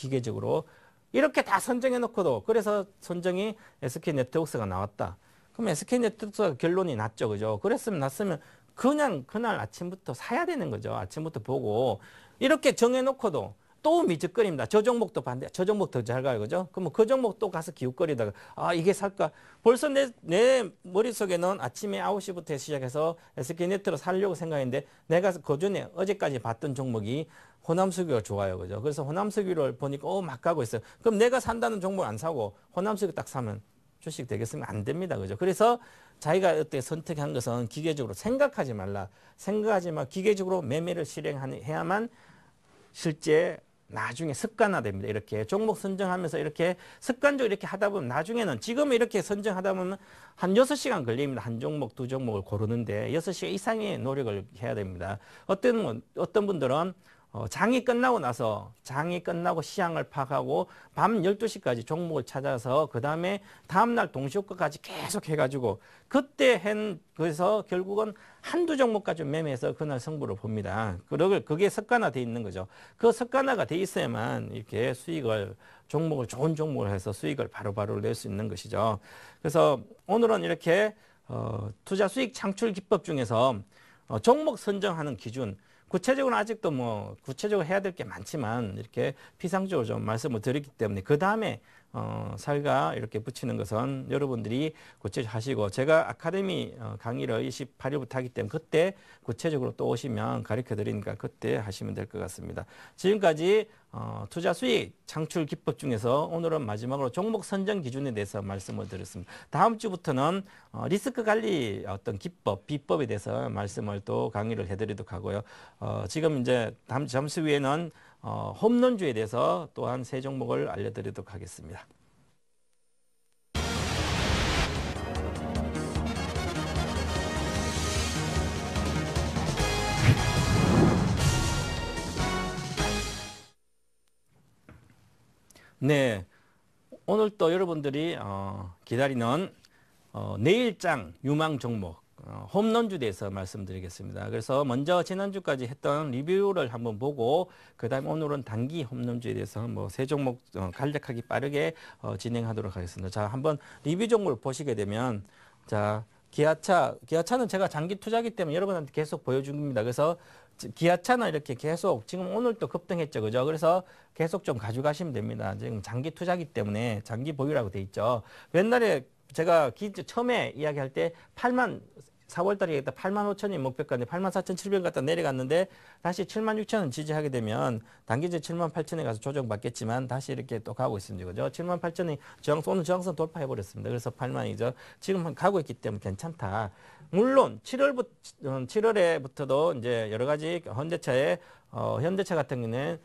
이렇게 다 선정해 놓고도 그래서 선정이 SK네트워크스가 나왔다. 그럼 SK네트워크스가 결론이 났죠. 그죠? 그랬으면 났으면 그냥 그날 아침부터 사야 되는 거죠. 아침부터 보고 이렇게 정해 놓고도 또 미적거립니다. 저 종목도 반대, 저 종목 더 잘 가요. 그죠? 그러면 그 종목 또 가서 기웃거리다가 아, 이게 살까? 벌써 내 머릿속에는 아침에 9시부터 시작해서 SK네트로 살려고 생각했는데 내가 그 전에 어제까지 봤던 종목이 호남수기가 좋아요. 그죠? 그래서 호남수기를 보니까 막 가고 있어요. 그럼 내가 산다는 종목 안 사고 호남수기 딱 사면 주식 되겠으면 안 됩니다. 그죠? 그래서 자기가 어떻게 선택한 것은 기계적으로 생각하지 말라. 생각하지 마. 기계적으로 매매를 실행해야만 실제 나중에 습관화됩니다. 이렇게 종목 선정하면서 이렇게 습관적으로 이렇게 하다 보면 나중에는 지금 이렇게 선정하다 보면 한 6시간 걸립니다. 한 종목, 두 종목을 고르는데 6시간 이상의 노력을 해야 됩니다. 어떤 분들은 장이 끝나고 시장을 파악하고 밤 12시까지 종목을 찾아서 그 다음에 다음날 동시효과까지 계속 해가지고 그래서 결국은 한두 종목까지 매매해서 그날 승부를 봅니다. 그게 습관화돼 있는 거죠. 그 습관화가 돼 있어야만 이렇게 좋은 종목을 해서 수익을 바로바로 낼 수 있는 것이죠. 그래서 오늘은 이렇게 투자 수익 창출 기법 중에서 종목 선정하는 기준, 구체적으로 아직도 구체적으로 해야 될 게 많지만 이렇게 피상적으로 좀 말씀을 드렸기 때문에 그 다음에 살가 이렇게 붙이는 것은 여러분들이 구체적으로 하시고 제가 아카데미 강의를 28일부터 하기 때문에 그때 구체적으로 또 오시면 가르쳐 드리니까 그때 하시면 될 것 같습니다. 지금까지 투자 수익 창출 기법 중에서 오늘은 마지막으로 종목 선정 기준에 대해서 말씀을 드렸습니다. 다음 주부터는 리스크 관리 어떤 기법, 비법에 대해서 말씀을 또 강의를 해드리도록 하고요. 지금 이제 잠시 후에는 홈런주에 대해서 또한 세 종목을 알려드리도록 하겠습니다. 네, 오늘 또 여러분들이 기다리는 내일장 유망 종목 홈런주에 대해서 말씀드리겠습니다. 그래서 먼저 지난주까지 했던 리뷰를 한번 보고 그다음에 오늘은 단기 홈런주에 대해서 세 종목 간략하게 빠르게 진행하도록 하겠습니다. 자, 한번 리뷰 종목을 보시게 되면 자, 기아차는 제가 장기 투자기 때문에 여러분한테 계속 보여줍니다. 그래서 기아차는 이렇게 계속 지금 오늘 또 급등했죠. 그죠? 그래서 계속 좀 가져가시면 됩니다. 지금 장기 투자기 때문에 장기 보유라고 돼 있죠. 옛날에 제가 처음에 이야기할 때 4월달에 얘기했다 85,000이 목표가인데 84,700 갖다 내려갔는데 다시 76,000원 지지하게 되면 단기적 78,000에 가서 조정받겠지만 다시 이렇게 또 가고 있습니다. 그죠? 78,000이 오늘 저항선 돌파해버렸습니다. 그래서 8만이죠. 지금 가고 있기 때문에 괜찮다. 물론 7월에부터도 이제 여러 가지 현대차 같은 경우는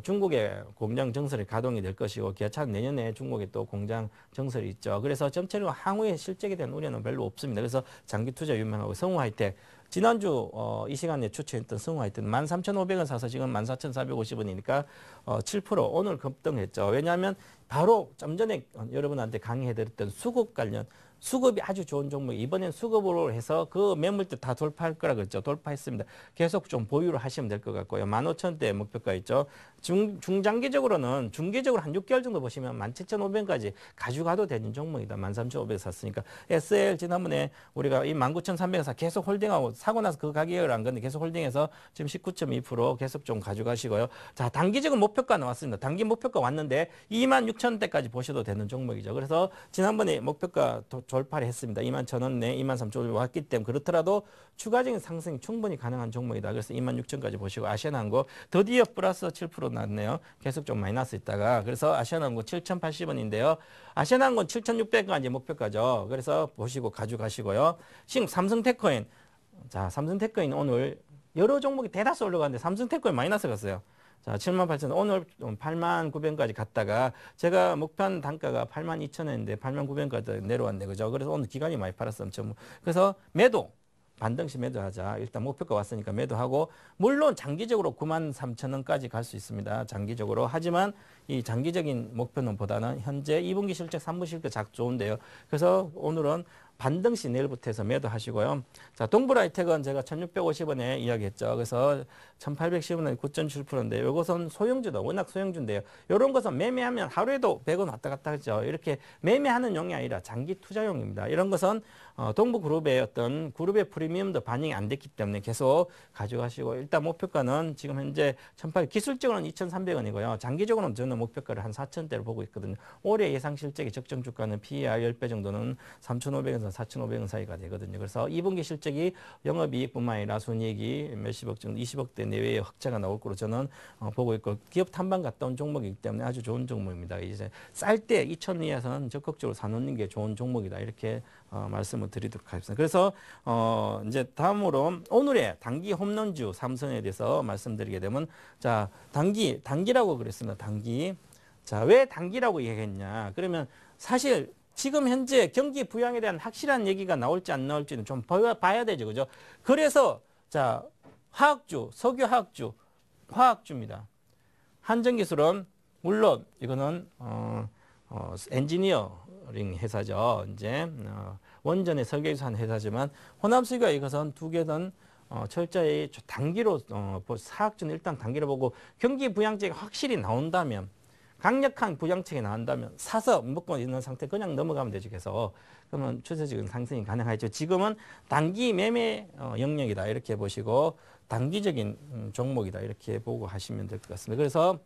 중국의 공장 정설이 가동이 될 것이고 기아차는 내년에 중국에 또 공장 정설이 있죠. 그래서 전체적으로 향후에 실적에 대한 우려는 별로 없습니다. 그래서 장기 투자 유명하고 성우하이텍 지난주 이 시간에 추천했던 성우하이텍 13,500원 사서 지금 14,450원이니까 7% 오늘 급등했죠. 왜냐하면 바로 좀 전에 여러분한테 강의해드렸던 수급 관련 수급이 아주 좋은 종목 이번엔 수급으로 해서 그 매물대 다 돌파할 거라 그랬죠. 돌파했습니다. 계속 좀 보유를 하시면 될 것 같고요. 15,000대 목표가 있죠. 중장기적으로는 중기적으로 한 6개월 정도 보시면 17,500까지 가져가도 되는 종목이다. 13,500 샀으니까 SL 지난번에 우리가 이 19,300에서 계속 홀딩하고 사고 나서 그 가격을 안 건데 계속 홀딩해서 지금 19.2% 계속 좀 가져가시고요. 자, 단기적인 목표가 나왔습니다. 단기 목표가 왔는데 26,000대까지 보셔도 되는 종목이죠. 그래서 지난번에 목표가 돌파를 했습니다. 21,000원 내 23,500 왔기 때문에 그렇더라도 추가적인 상승이 충분히 가능한 종목이다. 그래서 26,000까지 보시고 아시아나항공 드디어 플러스 7% 나왔네요. 계속 좀 마이너스 있다가 그래서 아시아나항공 7,080원인데요. 아시아나항공 7,600까지 목표가죠. 그래서 보시고 가져가시고요. 지금 삼성테크인 자, 삼성테크인 오늘 여러 종목이 대다수 올라갔는데 삼성테크인 마이너스 갔어요. 자, 78,000원, 오늘 89,000원까지 갔다가 제가 목표한 단가가 82,000원인데 89,000원까지 내려왔네. 그죠? 그래서 오늘 기관이 많이 팔았어요. 그래서 반등시 매도하자. 일단 목표가 왔으니까 매도하고 물론 장기적으로 93,000원까지 갈 수 있습니다. 장기적으로. 하지만 이 장기적인 목표는 보다는 현재 2분기 실적, 3분기 실적 작 좋은데요. 그래서 오늘은 반등시 내일부터 해서 매도하시고요. 자, 동부라이텍은 제가 1650원에 이야기했죠. 그래서 1810원에 9.7%인데 이것은 소형주다. 워낙 소형주인데요. 이런 것은 매매하면 하루에도 100원 왔다 갔다 하죠. 이렇게 매매하는 용이 아니라 장기 투자용입니다. 이런 것은 동부그룹의 어떤 그룹의 프리미엄도 반영이 안 됐기 때문에 계속 가져가시고 일단 목표가는 지금 현재 1800 기술적으로는 2,300원이고요. 장기적으로는 저는 목표가를 한 4,000대를 보고 있거든요. 올해 예상 실적의 적정 주가는 PER 10배 정도는 3,500원에서 4,500원 사이가 되거든요. 그래서 2분기 실적이 영업이익뿐만 아니라 순이익이 몇십억 정도 20억대 내외의 흑자가 나올 거로 저는 보고 있고 기업 탐방 갔다 온 종목이기 때문에 아주 좋은 종목입니다. 이제 쌀 때 2,000원 이하선 적극적으로 사놓는 게 좋은 종목이다. 이렇게 말씀을 드리도록 하겠습니다. 그래서 이제 다음으로 오늘의 단기 홈런주 삼성에 대해서 말씀드리게 되면 자 단기라고 그랬습니다. 단기. 자, 왜 단기라고 얘기했냐? 그러면 사실 지금 현재 경기 부양에 대한 확실한 얘기가 나올지 안 나올지는 좀 봐야 되죠. 그죠? 그래서 자, 화학주, 석유화학주, 화학주입니다. 한전기술은 물론 이거는 엔지니어링 회사죠. 이제 원전의 설계에서 한 회사지만 호남수기와 이것은 두 개는 철저히 단기로 사학주는 일단 단기로 보고 경기 부양책이 확실히 나온다면 강력한 부양책이 나온다면 사서 먹고 있는 상태 그냥 넘어가면 되죠. 계속. 그러면 추세적인 상승이 가능하죠. 지금은 단기 매매 영역이다 이렇게 보시고 단기적인 종목이다 이렇게 보고 하시면 될 것 같습니다. 그래서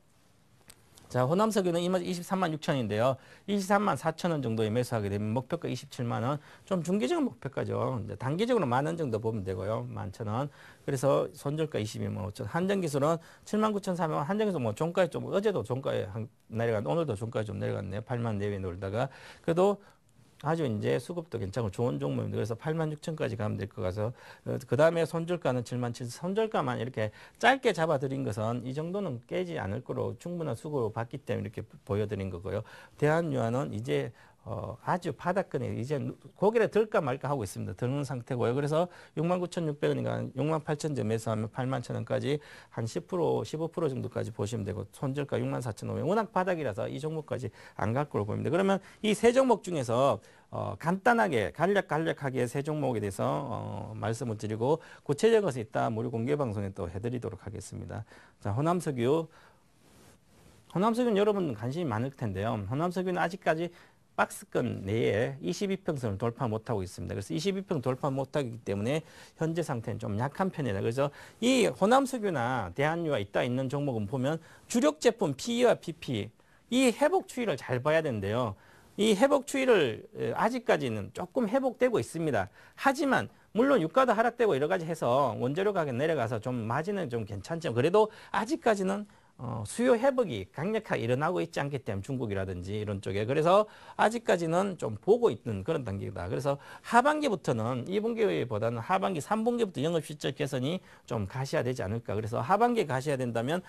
자, 호남석유는 23만 6천인데요. 23만 4천 원 정도에 매수하게 되면 목표가 27만 원. 좀 중기적인 목표가죠. 이제 단기적으로 10,000원 정도 보면 되고요. 11,000원. 그래서 손절가 22만 5천. 한전기술은 7만 9,400원. 한전기술 뭐 종가에 좀 어제도 종가에 내려갔, 오늘도 종가에 좀 내려갔네요. 8만 내외 놀다가 그래도 아주 이제 수급도 괜찮고 좋은 종목입니다. 그래서 8만 6천까지 가면 될 것 같아서 그 다음에 손절가는 7만 7천. 손절가만 이렇게 짧게 잡아드린 것은 이 정도는 깨지 않을 거로 충분한 수급을 받기 때문에 이렇게 보여드린 거고요. 대한유한은 이제 아주 바닥권에 이제 고개를 들까 말까 하고 있습니다. 드는 상태고요. 그래서 69,600원인가 68,000점 매수하면 81,000원까지 한 10%, 15% 정도까지 보시면 되고 손절가 64,500원. 워낙 바닥이라서 이 종목까지 안 갈 거로 보입니다. 그러면 이 세 종목 중에서 간단하게 간략하게 세 종목에 대해서 말씀을 드리고 구체적인 것이 있다 무료 공개 방송에 또 해드리도록 하겠습니다. 자, 호남석유는 여러분 관심이 많을 텐데요. 호남석유는 아직까지 박스권 내에 22평선을 돌파 못하고 있습니다. 그래서 22평 돌파 못하기 때문에 현재 상태는 좀 약한 편이다. 그래서 이 호남석유나 대한유가 있는 종목은 보면 주력 제품 PE와 PP 이 회복 추이를 잘 봐야 되는데요. 이 회복 추이를 아직까지는 조금 회복되고 있습니다. 하지만 물론 유가도 하락되고 여러 가지 해서 원재료 가격 내려가서 좀 마진은 좀 괜찮지만 그래도 아직까지는 수요 회복이 강력하게 일어나고 있지 않기 때문에 중국이라든지 이런 쪽에 그래서 아직까지는 좀 보고 있는 그런 단계다. 그래서 하반기부터는 2분기보다는 하반기 3분기부터 영업실적 개선이 좀 가시화되지 않을까. 그래서 하반기에 가시화 된다면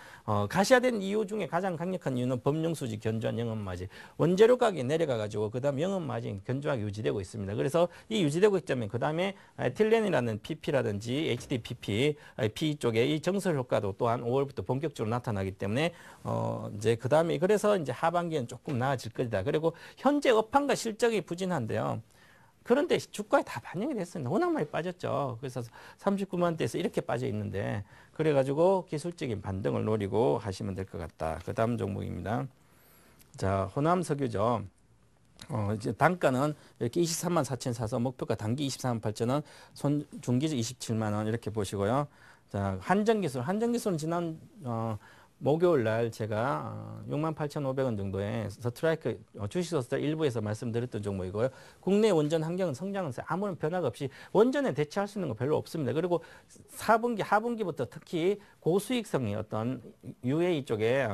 가시화된 이유 중에 가장 강력한 이유는 법령수지 견조한 영업마진. 원재료 가격이 내려가가지고 그 다음 영업마진 견조하게 유지되고 있습니다. 그래서 이 유지되고 있기 때문에 그 다음에 틸렌이라는 PP라든지 HDPP, P 쪽에 이 정설 효과도 또한 5월부터 본격적으로 나타나기 때문에 이제 그다음에 그래서 이제 하반기엔 조금 나아질 것이다. 그리고 현재 업황과 실적이 부진한데요. 그런데 주가에 다 반영이 됐습니다. 워낙 많이 빠졌죠. 그래서 39만 대에서 이렇게 빠져 있는데 그래가지고 기술적인 반등을 노리고 하시면 될 것 같다. 그 다음 종목입니다. 자, 호남석유죠. 이제 단가는 이렇게 23만 4천 사서 목표가 단기 24만 8천 원, 중기적 27만 원 이렇게 보시고요. 자, 한전기술은 지난 목요일 날 제가 68,500원 정도의 스트라이크 주식서스터 일부에서 말씀드렸던 종목이고요. 국내 원전 환경은 성장은 아무런 변화가 없이 원전에 대체할 수 있는 거 별로 없습니다. 그리고 4분기, 하분기부터 특히 고수익성이 어떤 UAE 쪽에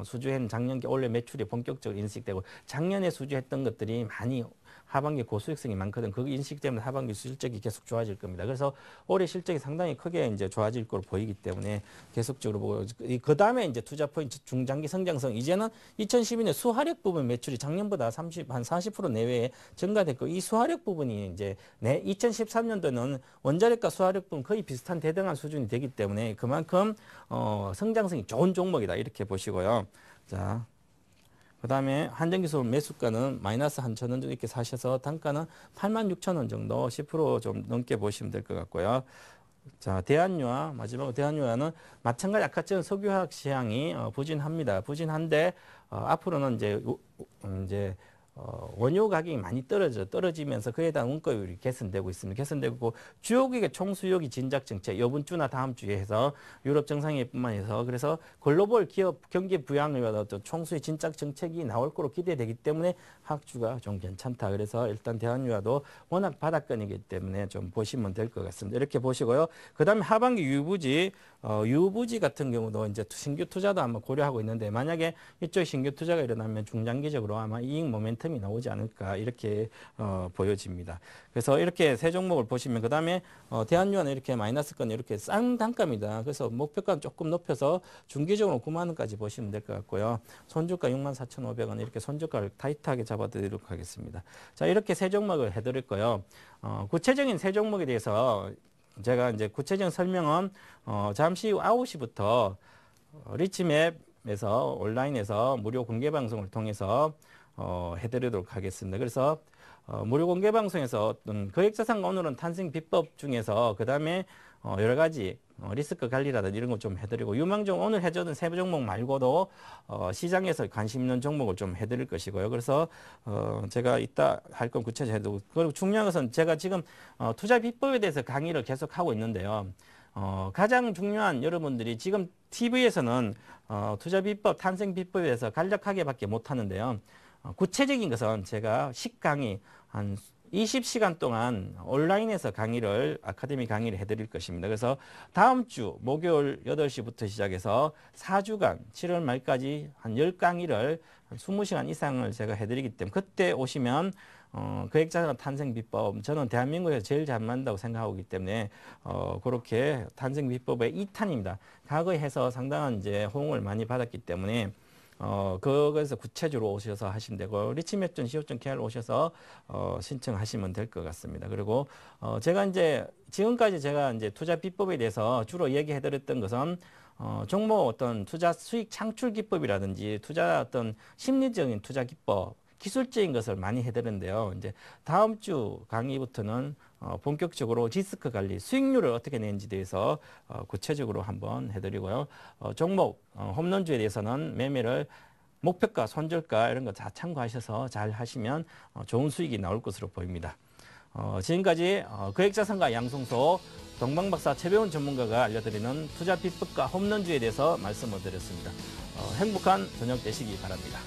수주한 작년기 올해 매출이 본격적으로 인식되고 작년에 수주했던 것들이 많이 하반기 고수익성이 많거든. 그 인식 때문에 하반기 실적이 계속 좋아질 겁니다. 그래서 올해 실적이 상당히 크게 이제 좋아질 걸로 보이기 때문에 계속적으로 보고 그 다음에 이제 투자 포인트 중장기 성장성 이제는 2012년 수화력 부분 매출이 작년보다 한 40% 내외에 증가됐고 이 수화력 부분이 이제 2013년도는 원자력과 수화력 부분 거의 비슷한 대등한 수준이 되기 때문에 그만큼 성장성이 좋은 종목이다 이렇게 보시고요. 자. 그다음에 한전기술 매수가는 마이너스 1,000원 정도 이렇게 사셔서 단가는 86,000원 정도 10% 좀 넘게 보시면 될 것 같고요. 자, 대한유화 마지막으로 대한유화는 마찬가지 아까처럼 석유화학 시장이 부진합니다. 부진한데 앞으로는 이제 원유 가격이 많이 떨어지면서 그에 대한 원가율이 개선되고 있습니다. 개선되고 주요 국의 총수요기 진작 정책 이번 주나 다음 주에 해서 유럽 정상회의뿐만 해서 그래서 글로벌 기업 경기 부양을 위한 어떤 총수요 진작 정책이 나올 거로 기대되기 때문에 학주가 좀 괜찮다. 그래서 일단 대한유화도 워낙 바닥권이기 때문에 좀 보시면 될 것 같습니다. 이렇게 보시고요. 그다음에 하반기 유부지 유부지 같은 경우도 이제 신규 투자도 한번 고려하고 있는데 만약에 이쪽 신규 투자가 일어나면 중장기적으로 아마 이익 모멘텀이 나오지 않을까 이렇게 보여집니다. 그래서 이렇게 세 종목을 보시면 그다음에 대한유화는 이렇게 마이너스권 이렇게 싼 단가입니다. 그래서 목표가는 조금 높여서 중기적으로 9만 원까지 보시면 될 것 같고요. 손주가 64,500원 이렇게 손주가를 타이트하게 잡아드리도록 하겠습니다. 자, 이렇게 세 종목을 해드릴 거요. 구체적인 세 종목에 대해서 제가 이제 구체적인 설명은 잠시 후 9시부터 리치맵에서 온라인에서 무료 공개 방송을 통해서 해드리도록 하겠습니다. 그래서 무료 공개 방송에서 어떤 거액자산가 오늘은 탄생 비법 중에서 그 다음에 여러 가지 리스크 관리라든지 이런 거 좀 해드리고 유망종 오늘 해줬던 세 종목 말고도 시장에서 관심 있는 종목을 좀 해드릴 것이고요. 그래서 제가 이따 할 건 구체적으로 해두고 그리고 중요한 것은 제가 지금 투자 비법에 대해서 강의를 계속 하고 있는데요. 가장 중요한 여러분들이 지금 TV에서는 투자 비법, 탄생 비법에 대해서 간략하게밖에 못 하는데요. 구체적인 것은 제가 식강의 한 20시간 동안 온라인에서 아카데미 강의를 해드릴 것입니다. 그래서 다음 주 목요일 8시부터 시작해서 4주간 7월 말까지 한 10강의를 한 20시간 이상을 제가 해드리기 때문에 그때 오시면 거액자산 탄생 비법 저는 대한민국에서 제일 잘 만든다고 생각하기 때문에 그렇게 탄생 비법의 2탄입니다. 과거에 해서 상당한 이제 호응을 많이 받았기 때문에 그거에서 구체적으로 오셔서 하시면 되고 리치맵.co.kr 오셔서 신청하시면 될 것 같습니다. 그리고 제가 이제 지금까지 제가 이제 투자 비법에 대해서 주로 얘기해드렸던 것은 종목 어떤 투자 수익 창출 기법이라든지 투자 어떤 심리적인 투자 기법 기술적인 것을 많이 해드렸는데요. 이제 다음 주 강의부터는 본격적으로 리스크 관리, 수익률을 어떻게 내는지 대해서 구체적으로 한번 해드리고요. 종목, 홈런주에 대해서는 매매를 목표가, 손절가 이런 거 다 참고하셔서 잘 하시면 좋은 수익이 나올 것으로 보입니다. 지금까지 거액자산가 양성소 동방박사 최배운 전문가가 알려드리는 투자 비법과 홈런주에 대해서 말씀을 드렸습니다. 행복한 저녁 되시기 바랍니다.